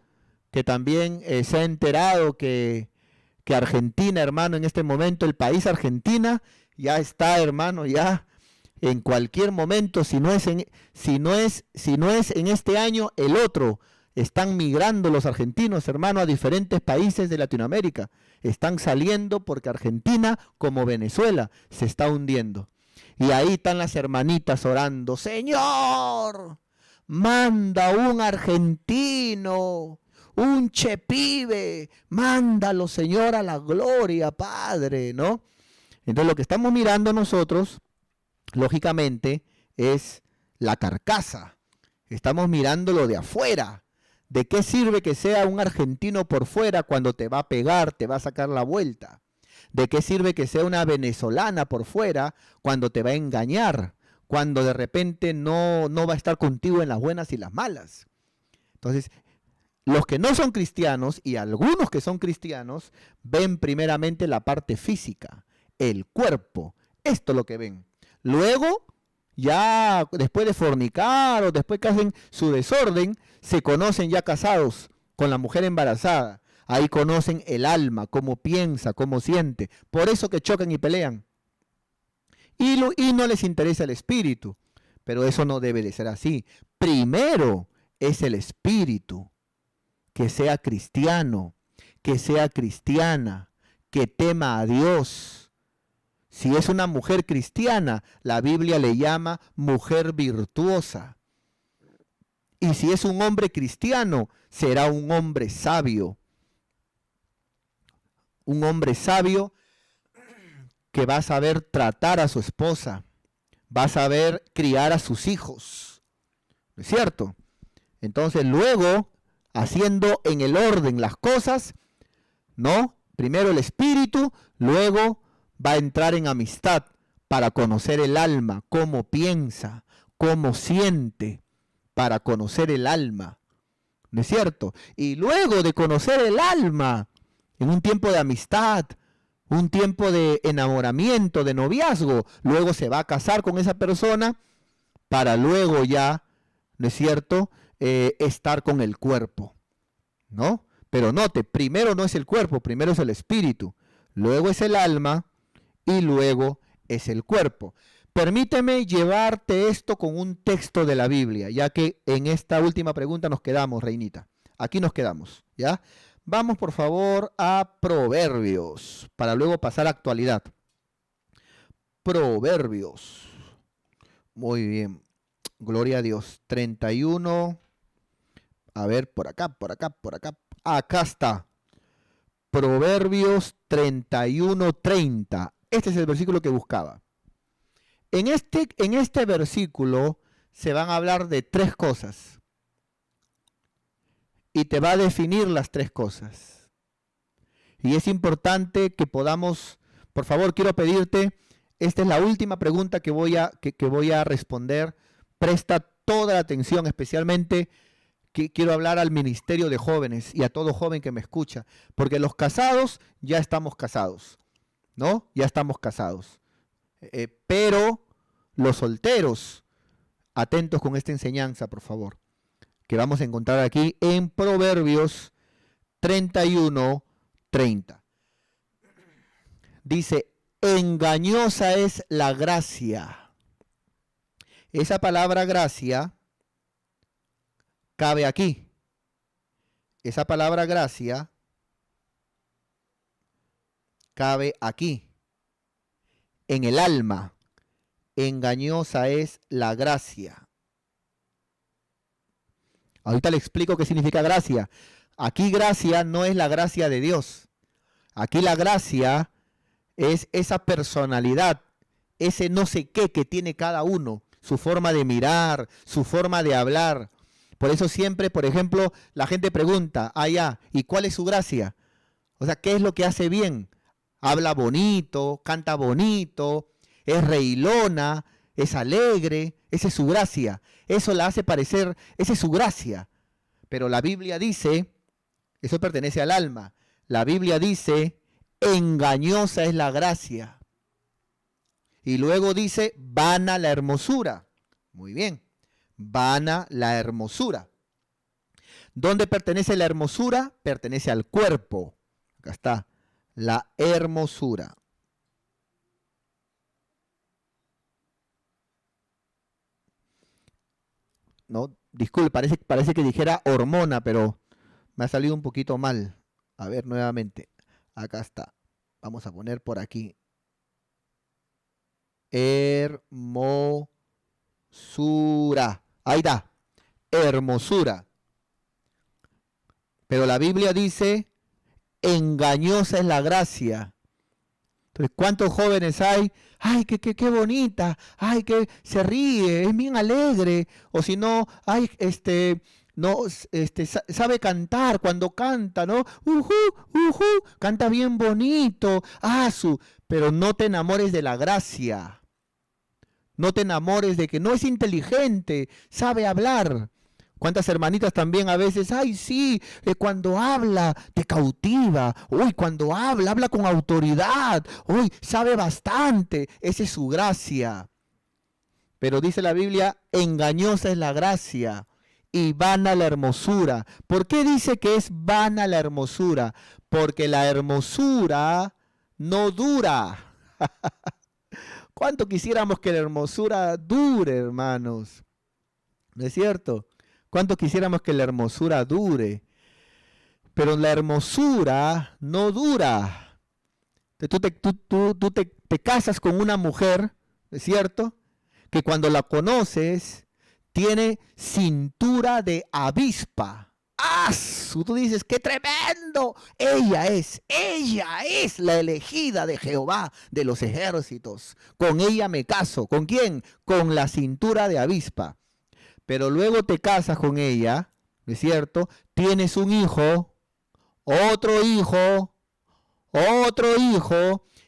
Speaker 1: Que también se ha enterado que Argentina, hermano, en este momento, el país Argentina, ya está, hermano, ya en cualquier momento, si no es en este año, el otro. Están migrando los argentinos, hermano, a diferentes países de Latinoamérica. Están saliendo porque Argentina, como Venezuela, se está hundiendo. Y ahí están las hermanitas orando, Señor, manda un argentino, un chepibe, mándalo, Señor, a la gloria, Padre, ¿no? Entonces lo que estamos mirando nosotros, lógicamente, es la carcasa. Estamos mirándolo de afuera. ¿De qué sirve que sea un argentino por fuera cuando te va a pegar, te va a sacar la vuelta? ¿De qué sirve que sea una venezolana por fuera cuando te va a engañar? Cuando de repente no va a estar contigo en las buenas y las malas. Entonces, los que no son cristianos y algunos que son cristianos ven primeramente la parte física, el cuerpo. Esto es lo que ven. Luego, ya después de fornicar o después que hacen su desorden, se conocen ya casados con la mujer embarazada. Ahí conocen el alma, cómo piensa, cómo siente. Por eso que chocan y pelean. Y no les interesa el espíritu. Pero eso no debe de ser así. Primero es el espíritu. Que sea cristiano, que sea cristiana, que tema a Dios. Si es una mujer cristiana, la Biblia le llama mujer virtuosa. Y si es un hombre cristiano, será un hombre sabio. Un hombre sabio que va a saber tratar a su esposa, va a saber criar a sus hijos. ¿No es cierto? Entonces luego, haciendo en el orden las cosas, ¿no? Primero el espíritu, luego va a entrar en amistad para conocer el alma, cómo piensa, cómo siente, para conocer el alma. ¿No es cierto? Y luego de conocer el alma, en un tiempo de amistad, un tiempo de enamoramiento, de noviazgo, luego se va a casar con esa persona para luego ya, ¿no es cierto?, estar con el cuerpo, ¿no? Pero note, primero no es el cuerpo, primero es el espíritu, luego es el alma y luego es el cuerpo. Permíteme llevarte esto con un texto de la Biblia, ya que en esta última pregunta nos quedamos, Reinita. Aquí nos quedamos, ¿ya? Vamos, por favor, a Proverbios, para luego pasar a actualidad. Proverbios. Muy bien. Gloria a Dios. 31. A ver, por acá, por acá, por acá. Acá está. Proverbios 31:30. Este es el versículo que buscaba. En este versículo se van a hablar de tres cosas. Y te va a definir las tres cosas. Y es importante que podamos, por favor, quiero pedirte, esta es la última pregunta que voy a responder. Presta toda la atención, especialmente que quiero hablar al ministerio de jóvenes y a todo joven que me escucha, porque los casados ya estamos casados, ¿no? Ya estamos casados. Pero los solteros, atentos con esta enseñanza, por favor, que vamos a encontrar aquí en Proverbios 31:30. Dice, engañosa es la gracia. Esa palabra gracia cabe aquí. Esa palabra gracia cabe aquí, en el alma. Engañosa es la gracia. Ahorita le explico qué significa gracia. Aquí gracia no es la gracia de Dios. Aquí la gracia es esa personalidad, ese no sé qué que tiene cada uno, su forma de mirar, su forma de hablar. Por eso siempre, por ejemplo, la gente pregunta, ¿y cuál es su gracia? O sea, ¿qué es lo que hace bien? Habla bonito, canta bonito, es reilona, es alegre, esa es su gracia. Eso la hace parecer, esa es su gracia. Pero la Biblia dice, eso pertenece al alma, la Biblia dice, engañosa es la gracia. Y luego dice, vana la hermosura. Muy bien, vana la hermosura. ¿Dónde pertenece la hermosura? Pertenece al cuerpo. Acá está, la hermosura. No, disculpe, parece que dijera hormona, pero me ha salido un poquito mal. A ver, nuevamente. Acá está. Vamos a poner por aquí. Hermosura. Ahí está. Hermosura. Pero la Biblia dice, engañosa es la gracia. Entonces, ¿cuántos jóvenes hay? Ay, qué bonita. Ay, que se ríe, es bien alegre. O si no, ay, no, sabe cantar cuando canta, ¿no? Canta bien bonito. Pero no te enamores de la gracia. No te enamores de que no es inteligente, sabe hablar. ¿Cuántas hermanitas también a veces, ay sí, cuando habla te cautiva, uy, cuando habla con autoridad, uy, sabe bastante, esa es su gracia. Pero dice la Biblia, engañosa es la gracia y vana la hermosura. ¿Por qué dice que es vana la hermosura? Porque la hermosura no dura. ¿Cuánto quisiéramos que la hermosura dure, hermanos? ¿No es cierto? ¿Cuánto quisiéramos que la hermosura dure? Pero la hermosura no dura. Tú te casas con una mujer, ¿es cierto? Que cuando la conoces tiene cintura de avispa. ¡Ah! Tú dices, ¡qué tremendo! Ella es la elegida de Jehová de los ejércitos. Con ella me caso. ¿Con quién? Con la cintura de avispa. Pero luego te casas con ella, ¿no es cierto? Tienes un hijo, otro hijo,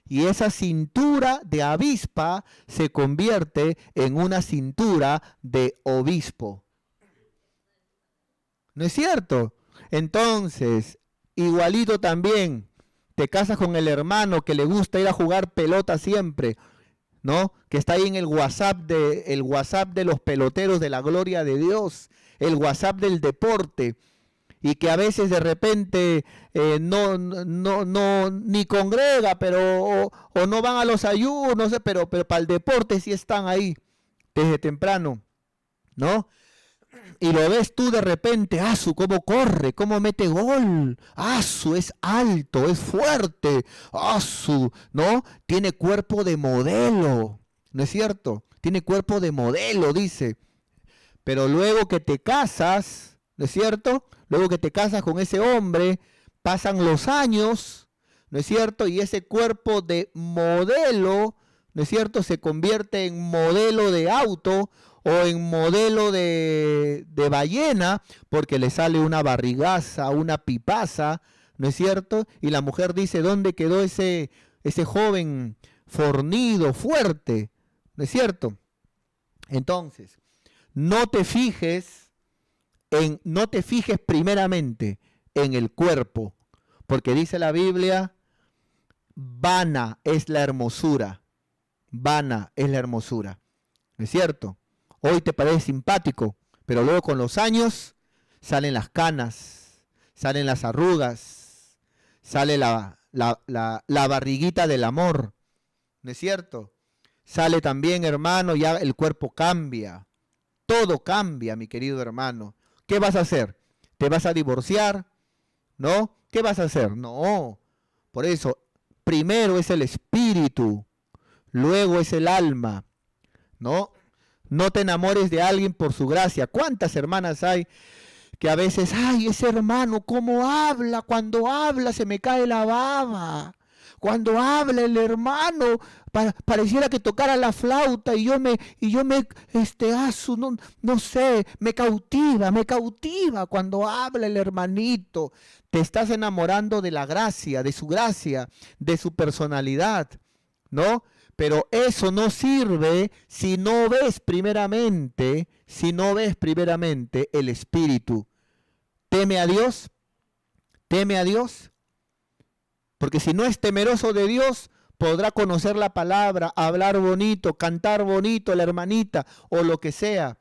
Speaker 1: y esa cintura de avispa se convierte en una cintura de obispo. ¿No es cierto? Entonces, igualito también, te casas con el hermano que le gusta ir a jugar pelota siempre, ¿no? Que está ahí en el WhatsApp de los peloteros de la gloria de Dios, el WhatsApp del deporte, y que a veces de repente no ni congrega, pero o no van a los ayunos, no sé, pero para el deporte sí están ahí desde temprano, ¿no? Y lo ves tú de repente, cómo corre, cómo mete gol, es alto, es fuerte, ¿no? Tiene cuerpo de modelo, ¿no es cierto? Tiene cuerpo de modelo, dice. Pero luego que te casas, ¿no es cierto? Luego que te casas con ese hombre, pasan los años, ¿no es cierto? Y ese cuerpo de modelo, ¿no es cierto? Se convierte en modelo de auto o en modelo de ballena, porque le sale una barrigaza, una pipaza, ¿no es cierto? Y la mujer dice, ¿dónde quedó ese joven fornido, fuerte? ¿No es cierto? Entonces, no te fijes primeramente en el cuerpo, porque dice la Biblia, vana es la hermosura, vana es la hermosura, ¿no es cierto? Hoy te parece simpático, pero luego con los años salen las canas, salen las arrugas, sale la barriguita del amor, ¿no es cierto? Sale también, hermano, ya el cuerpo cambia, todo cambia, mi querido hermano. ¿Qué vas a hacer? ¿Te vas a divorciar? ¿No? ¿Qué vas a hacer? No. Por eso, primero es el espíritu, luego es el alma, ¿no? No te enamores de alguien por su gracia. ¿Cuántas hermanas hay que a veces, ese hermano, cómo habla? Cuando habla se me cae la baba. Cuando habla el hermano, pareciera que tocara la flauta y no sé, me cautiva cuando habla el hermanito. Te estás enamorando de la gracia, de su gracia, de su personalidad, ¿no? Pero eso no sirve si no ves primeramente el Espíritu. Teme a Dios, porque si no es temeroso de Dios, podrá conocer la palabra, hablar bonito, cantar bonito, la hermanita o lo que sea.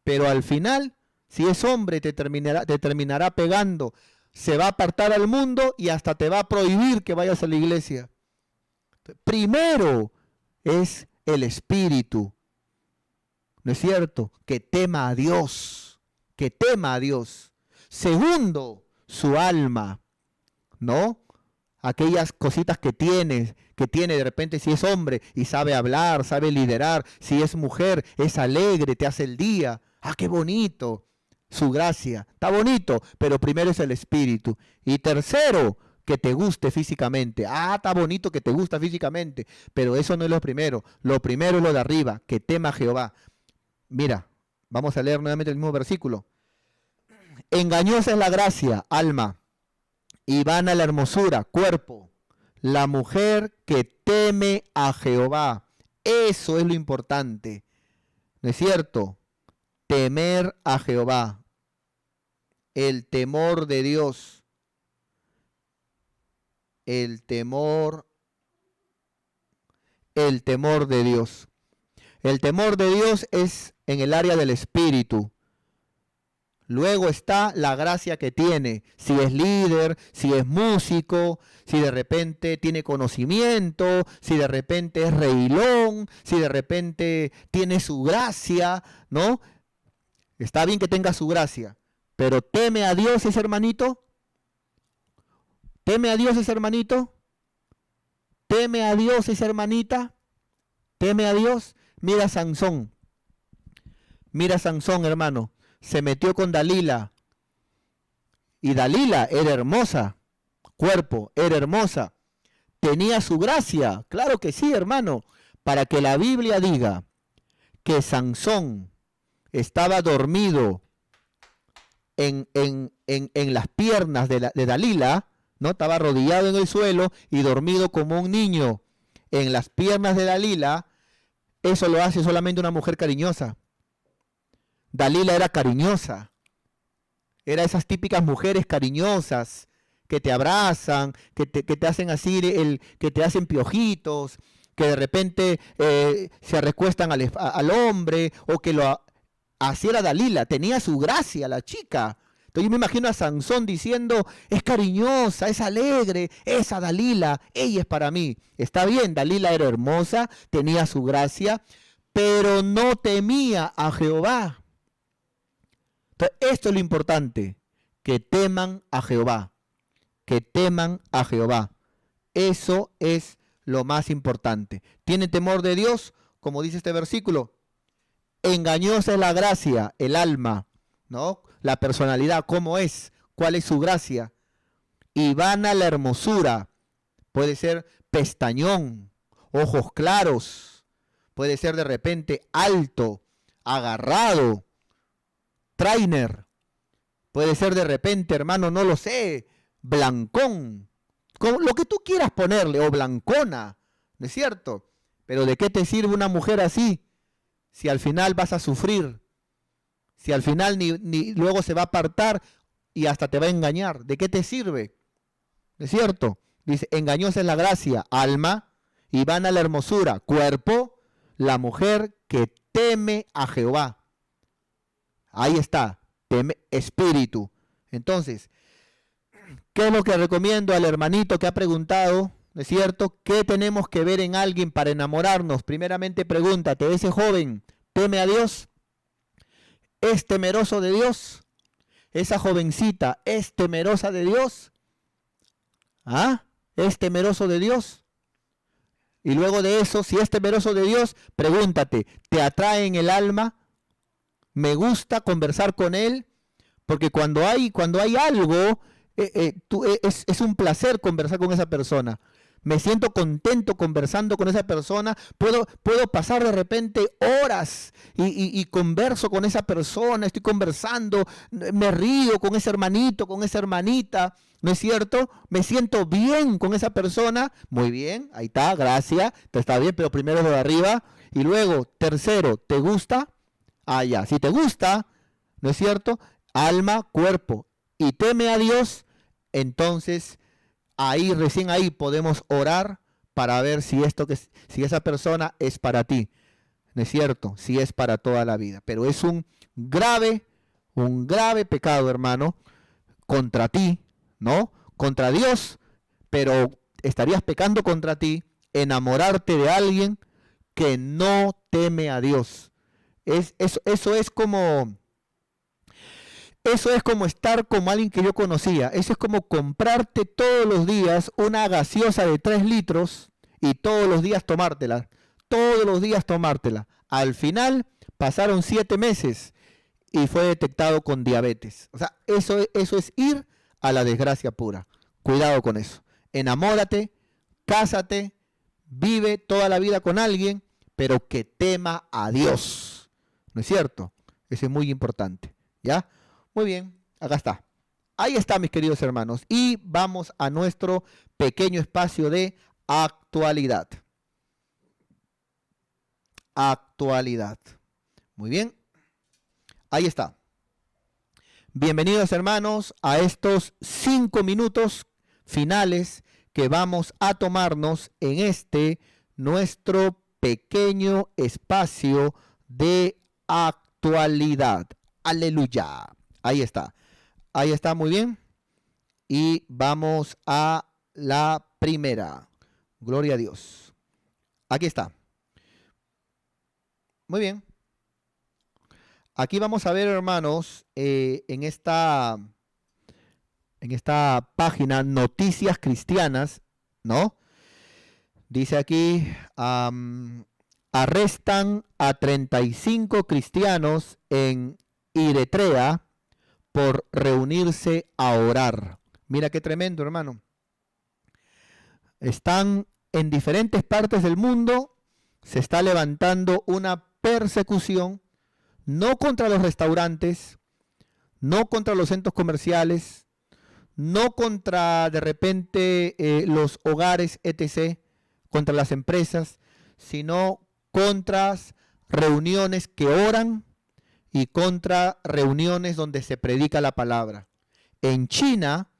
Speaker 1: Pero al final, si es hombre, te terminará pegando, se va a apartar al mundo y hasta te va a prohibir que vayas a la iglesia. Primero es el Espíritu, ¿no es cierto? Que tema a Dios, que tema a Dios. Segundo, su alma, ¿no? Aquellas cositas que tiene de repente si es hombre y sabe hablar, sabe liderar, si es mujer, es alegre, te hace el día. ¡Ah, qué bonito! Su gracia, está bonito, pero primero es el Espíritu. Y tercero, que te guste físicamente. Ah, está bonito que te gusta físicamente, pero eso no es lo primero. Lo primero es lo de arriba, que tema a Jehová. Mira, vamos a leer nuevamente el mismo versículo. Engañosa es la gracia, alma, y vana la hermosura, cuerpo. La mujer que teme a Jehová. Eso es lo importante. ¿No es cierto? Temer a Jehová. El temor de Dios. El temor de Dios. El temor de Dios es en el área del espíritu. Luego está la gracia que tiene, si es líder, si es músico, si de repente tiene conocimiento, si de repente es reilón, si de repente tiene su gracia, ¿no? Está bien que tenga su gracia, pero ¿teme a Dios ese hermanito? ¿Teme a Dios ese hermanito? ¿Teme a Dios esa hermanita? ¿Teme a Dios? Mira Sansón, hermano. Se metió con Dalila. Y Dalila era hermosa. Cuerpo, era hermosa. Tenía su gracia. Claro que sí, hermano. Para que la Biblia diga que Sansón estaba dormido en las piernas de Dalila, ¿no? Estaba arrodillado en el suelo y dormido como un niño en las piernas de Dalila. Eso lo hace solamente una mujer cariñosa. Dalila era cariñosa, era esas típicas mujeres cariñosas que te abrazan, que te hacen así, que te hacen piojitos, que de repente se recuestan al hombre, o que así era Dalila, tenía su gracia la chica. Entonces yo me imagino a Sansón diciendo, es cariñosa, es alegre, esa Dalila, ella es para mí. Está bien, Dalila era hermosa, tenía su gracia, pero no temía a Jehová. Entonces, esto es lo importante, que teman a Jehová, que teman a Jehová. Eso es lo más importante. ¿Tienen temor de Dios? Como dice este versículo, engañosa es la gracia, el alma, ¿no? La personalidad, ¿cómo es? ¿Cuál es su gracia? Y vana la hermosura, puede ser pestañón, ojos claros, puede ser de repente alto, agarrado, trainer, puede ser de repente, hermano, no lo sé, blancón, como lo que tú quieras ponerle, o blancona, ¿no es cierto? Pero ¿de qué te sirve una mujer así? Si al final vas a sufrir, si al final ni luego se va a apartar y hasta te va a engañar, ¿de qué te sirve? ¿No es cierto? Dice, engañosa es la gracia, alma, y vana la hermosura, cuerpo, la mujer que teme a Jehová. Ahí está, espíritu. Entonces, ¿qué es lo que recomiendo al hermanito que ha preguntado? ¿No es cierto? ¿Qué tenemos que ver en alguien para enamorarnos? Primeramente pregúntate, ¿ese joven teme a Dios? ¿Es temeroso de Dios? ¿Esa jovencita es temerosa de Dios? ¿Ah? ¿Es temeroso de Dios? Y luego de eso, si es temeroso de Dios, pregúntate, ¿te atrae en el alma? Me gusta conversar con él, porque cuando hay algo, es un placer conversar con esa persona. me siento contento conversando con esa persona, puedo pasar de repente horas y converso con esa persona, estoy conversando, me río con ese hermanito, con esa hermanita, ¿no es cierto? Me siento bien con esa persona, muy bien, ahí está, gracias, está bien, pero primero lo de arriba, y luego, tercero, ¿te gusta? Ah, ya, si te gusta, ¿no es cierto? Alma, cuerpo, y teme a Dios, entonces ahí, recién ahí podemos orar para ver si esa persona es para ti, ¿no es cierto? Si es para toda la vida. Pero es un grave pecado, hermano, contra ti, ¿no? Contra Dios, pero estarías pecando contra ti, enamorarte de alguien que no teme a Dios. Eso es como estar como alguien que yo conocía. Eso es como comprarte todos los días una gaseosa de 3 litros y todos los días tomártela. Todos los días tomártela. Al final pasaron 7 meses y fue detectado con diabetes. O sea, eso es ir a la desgracia pura. Cuidado con eso. Enamórate, cásate, vive toda la vida con alguien, pero que tema a Dios. ¿No es cierto? Eso es muy importante. ¿Ya? Muy bien, acá está. Ahí está, mis queridos hermanos. Y vamos a nuestro pequeño espacio de actualidad. Actualidad. Muy bien. Ahí está. Bienvenidos, hermanos, a estos 5 minutos finales que vamos a tomarnos en este nuestro pequeño espacio de actualidad. Aleluya. Ahí está, muy bien. Y vamos a la primera. Gloria a Dios. Aquí está. Muy bien. Aquí vamos a ver, hermanos, en esta página Noticias Cristianas, ¿no? Dice aquí, arrestan a 35 cristianos en Eritrea por reunirse a orar. Mira qué tremendo, hermano. Están en diferentes partes del mundo, se está levantando una persecución, no contra los restaurantes, no contra los centros comerciales, no contra de repente los hogares, etc., contra las empresas, sino contra reuniones que oran y contra reuniones donde se predica la palabra. En China,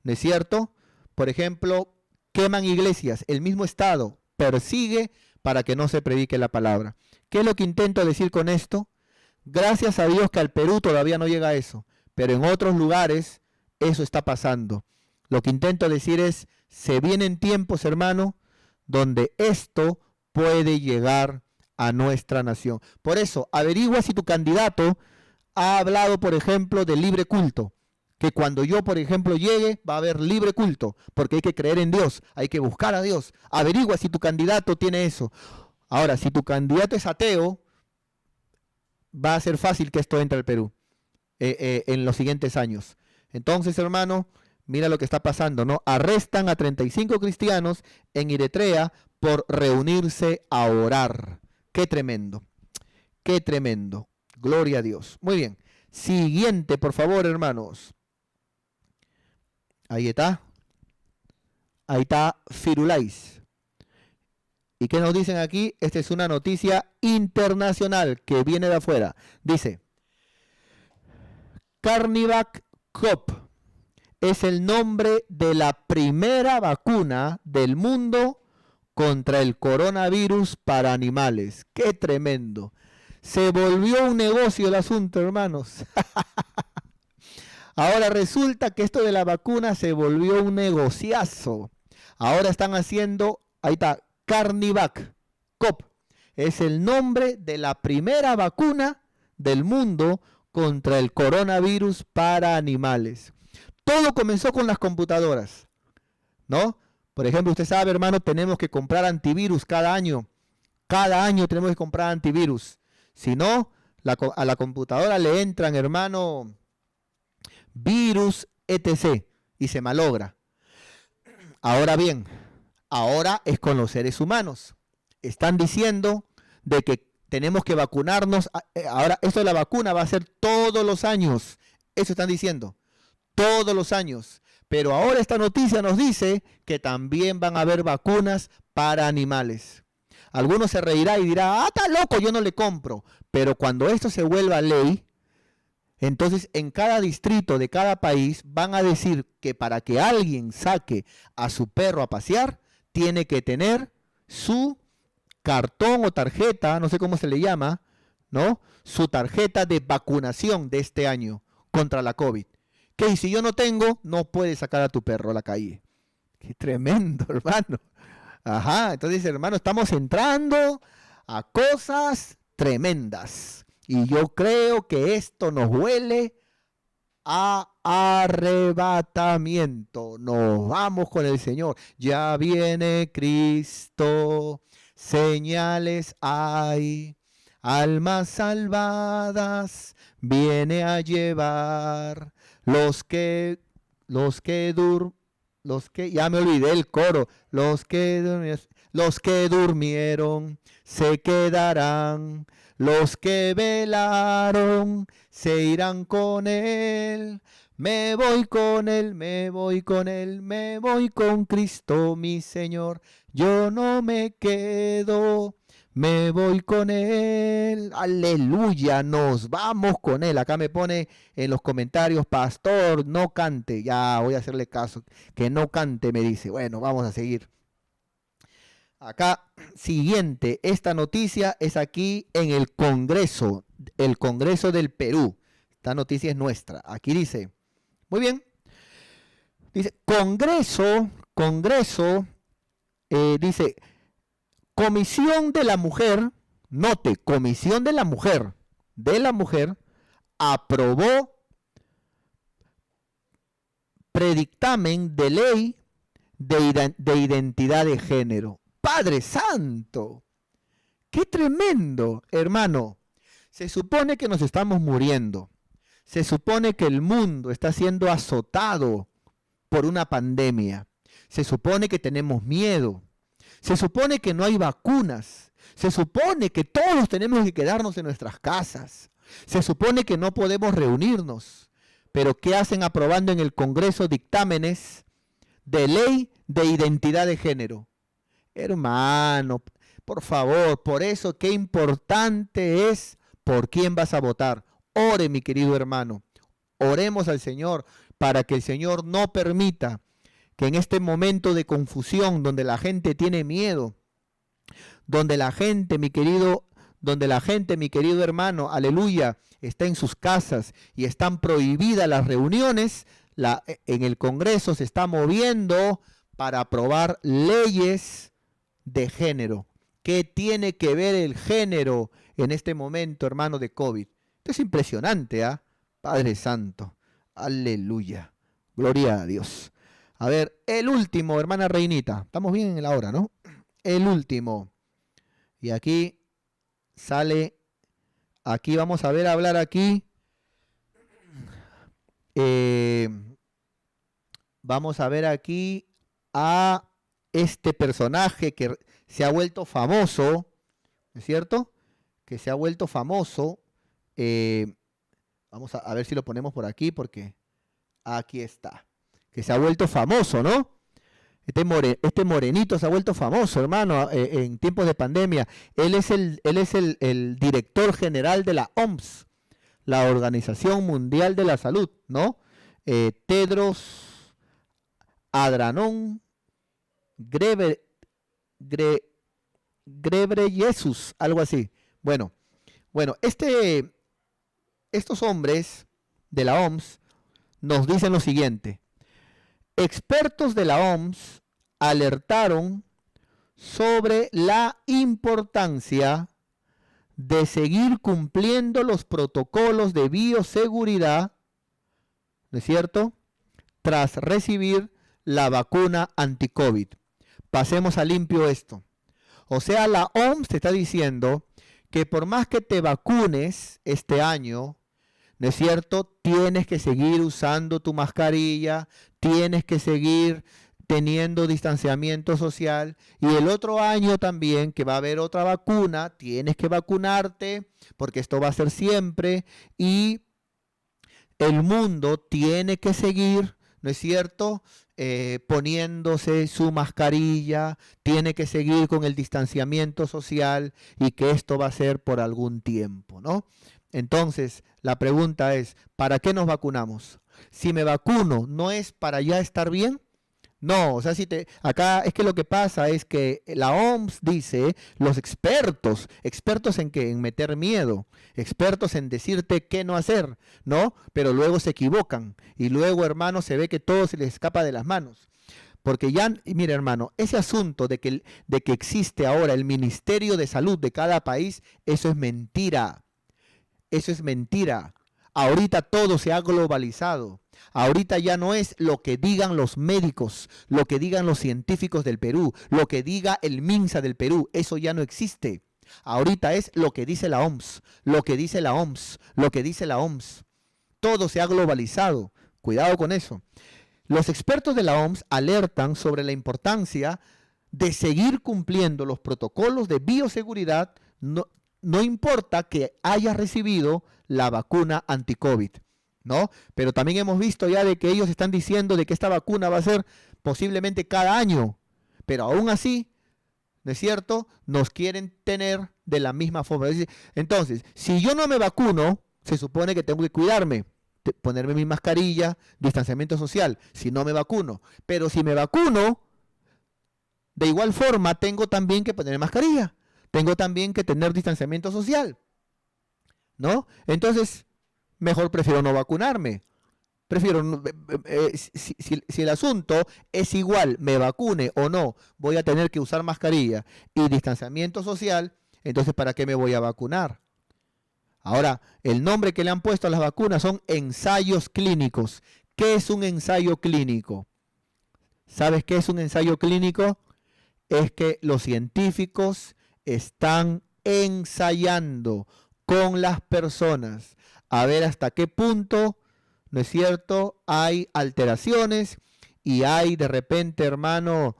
Speaker 1: ¿no es cierto? Por ejemplo, queman iglesias, el mismo Estado persigue para que no se predique la palabra. ¿Qué es lo que intento decir con esto? Gracias a Dios que al Perú todavía no llega a eso, pero en otros lugares eso está pasando. Lo que intento decir es, se vienen tiempos, hermano, donde esto puede llegar a nuestra nación. Por eso, averigua si tu candidato ha hablado, por ejemplo, de libre culto. Que cuando yo, por ejemplo, llegue, va a haber libre culto, porque hay que creer en Dios, hay que buscar a Dios. Averigua si tu candidato tiene eso. Ahora, si tu candidato es ateo, va a ser fácil que esto entre al Perú en los siguientes años. Entonces, hermano, mira lo que está pasando, ¿no? Arrestan a 35 cristianos en Eritrea por reunirse a orar. Qué tremendo, qué tremendo. Gloria a Dios. Muy bien. Siguiente, por favor, hermanos. Ahí está. Ahí está Firulais. ¿Y qué nos dicen aquí? Esta es una noticia internacional que viene de afuera. Dice, Carnivac Cop es el nombre de la primera vacuna del mundo contra el coronavirus para animales. ¡Qué tremendo! Se volvió un negocio el asunto, hermanos. Ahora resulta que esto de la vacuna se volvió un negociazo. Ahora están haciendo, ahí está, Carnivac Cop. Es el nombre de la primera vacuna del mundo contra el coronavirus para animales. Todo comenzó con las computadoras, ¿no? Por ejemplo, usted sabe, hermano, tenemos que comprar antivirus cada año. Cada año tenemos que comprar antivirus. Si no, a la computadora le entran, hermano, virus, etc. y se malogra. Ahora bien, Ahora es con los seres humanos. Están diciendo de que tenemos que vacunarnos. Ahora, esto de la vacuna va a ser todos los años. Eso están diciendo. Todos los años. Pero ahora esta noticia nos dice que también van a haber vacunas para animales. Algunos se reirá y dirá, está loco, yo no le compro. Pero cuando esto se vuelva ley, entonces en cada distrito de cada país van a decir que para que alguien saque a su perro a pasear, tiene que tener su cartón o tarjeta, no sé cómo se le llama, ¿no? Su tarjeta de vacunación de este año contra la COVID. Que si yo no tengo, no puedes sacar a tu perro a la calle. Qué tremendo, hermano. Ajá, entonces, hermano, estamos entrando a cosas tremendas. Y yo creo que esto nos huele a arrebatamiento. Nos vamos con el Señor. Ya viene Cristo, señales hay, almas salvadas viene a llevar. Ya me olvidé el coro, los que durmieron se quedarán, los que velaron se irán con él. Me voy con él, me voy con él, me voy con Cristo mi Señor. Yo no me quedo, me voy con él. Aleluya, nos vamos con él. Acá me pone en los comentarios, pastor, no cante. Ya voy a hacerle caso, que no cante, me dice. Bueno, vamos a seguir. Acá, siguiente, esta noticia es aquí en el Congreso del Perú. Esta noticia es nuestra. Aquí dice, muy bien, dice, Congreso, dice, Comisión de la Mujer, note, Comisión de la Mujer, aprobó predictamen de ley de identidad de género. Padre Santo, qué tremendo, hermano. Se supone que nos estamos muriendo. Se supone que el mundo está siendo azotado por una pandemia. Se supone que tenemos miedo. Se supone que no hay vacunas. Se supone que todos tenemos que quedarnos en nuestras casas. Se supone que no podemos reunirnos. Pero ¿qué hacen aprobando en el Congreso dictámenes de ley de identidad de género? Hermano, por favor, por eso qué importante es por quién vas a votar. Ore, mi querido hermano. Oremos al Señor para que el Señor no permita que en este momento de confusión, donde la gente tiene miedo, donde la gente, mi querido hermano, aleluya, está en sus casas y están prohibidas las reuniones, en el Congreso se está moviendo para aprobar leyes de género. ¿Qué tiene que ver el género en este momento, hermano, de COVID? Esto es impresionante, ¿ah? Padre Santo, aleluya, gloria a Dios. A ver, el último, hermana Reinita. Estamos bien en la hora, ¿no? El último. Y aquí sale, aquí vamos a ver, hablar aquí. Vamos a ver aquí a este personaje que se ha vuelto famoso, ¿no es cierto? Que se ha vuelto famoso. Vamos a ver si lo ponemos por aquí, porque aquí está. Que se ha vuelto famoso, ¿no? Este morenito se ha vuelto famoso, hermano, en tiempos de pandemia. Él es el director general de la OMS, la Organización Mundial de la Salud, ¿no? Tedros Adhanom Ghebreyesus, algo así. Bueno, estos hombres de la OMS nos dicen lo siguiente. Expertos de la OMS alertaron sobre la importancia de seguir cumpliendo los protocolos de bioseguridad, ¿no es cierto?, tras recibir la vacuna anti-COVID. Pasemos a limpio esto. O sea, la OMS te está diciendo que por más que te vacunes este año, ¿no es cierto?, tienes que seguir usando tu mascarilla, tienes que seguir teniendo distanciamiento social, y el otro año también que va a haber otra vacuna, tienes que vacunarte porque esto va a ser siempre, y el mundo tiene que seguir, ¿no es cierto? Poniéndose su mascarilla, tiene que seguir con el distanciamiento social, y que esto va a ser por algún tiempo, ¿no? Entonces, la pregunta es, ¿para qué nos vacunamos? Si me vacuno, ¿no es para ya estar bien? No, o sea, acá es que lo que pasa es que la OMS dice, los expertos, expertos en qué, en meter miedo, expertos en decirte qué no hacer, ¿no? Pero luego se equivocan y luego, hermano, se ve que todo se les escapa de las manos. Porque ya, y mira, hermano, ese asunto de que existe ahora el Ministerio de Salud de cada país, eso es mentira. Eso es mentira. Ahorita todo se ha globalizado. Ahorita ya no es lo que digan los médicos, lo que digan los científicos del Perú, lo que diga el MINSA del Perú. Eso ya no existe. Ahorita es lo que dice la OMS, lo que dice la OMS, lo que dice la OMS. Todo se ha globalizado. Cuidado con eso. Los expertos de la OMS alertan sobre la importancia de seguir cumpliendo los protocolos de bioseguridad, no importa que haya recibido la vacuna anti-COVID, ¿no? Pero también hemos visto ya de que ellos están diciendo de que esta vacuna va a ser posiblemente cada año, pero aún así, ¿no es cierto? Nos quieren tener de la misma forma. Entonces, si yo no me vacuno, se supone que tengo que cuidarme, ponerme mi mascarilla, distanciamiento social, si no me vacuno. Pero si me vacuno, de igual forma tengo también que poner mascarilla. Tengo también que tener distanciamiento social, ¿no? Entonces, mejor prefiero no vacunarme. Prefiero, si el asunto es igual, me vacune o no, voy a tener que usar mascarilla y distanciamiento social, entonces ¿para qué me voy a vacunar? Ahora, el nombre que le han puesto a las vacunas son ensayos clínicos. ¿Qué es un ensayo clínico? ¿Sabes qué es un ensayo clínico? Es que los científicos están ensayando con las personas a ver hasta qué punto, ¿no es cierto?, hay alteraciones y hay de repente, hermano,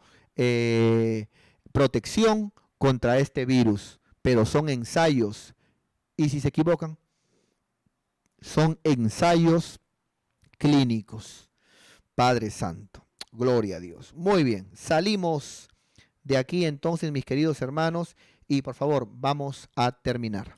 Speaker 1: protección contra este virus. Pero son ensayos. ¿Y si se equivocan? Son ensayos clínicos. Padre Santo, gloria a Dios. Muy bien, salimos de aquí entonces, mis queridos hermanos, y por favor, vamos a terminar.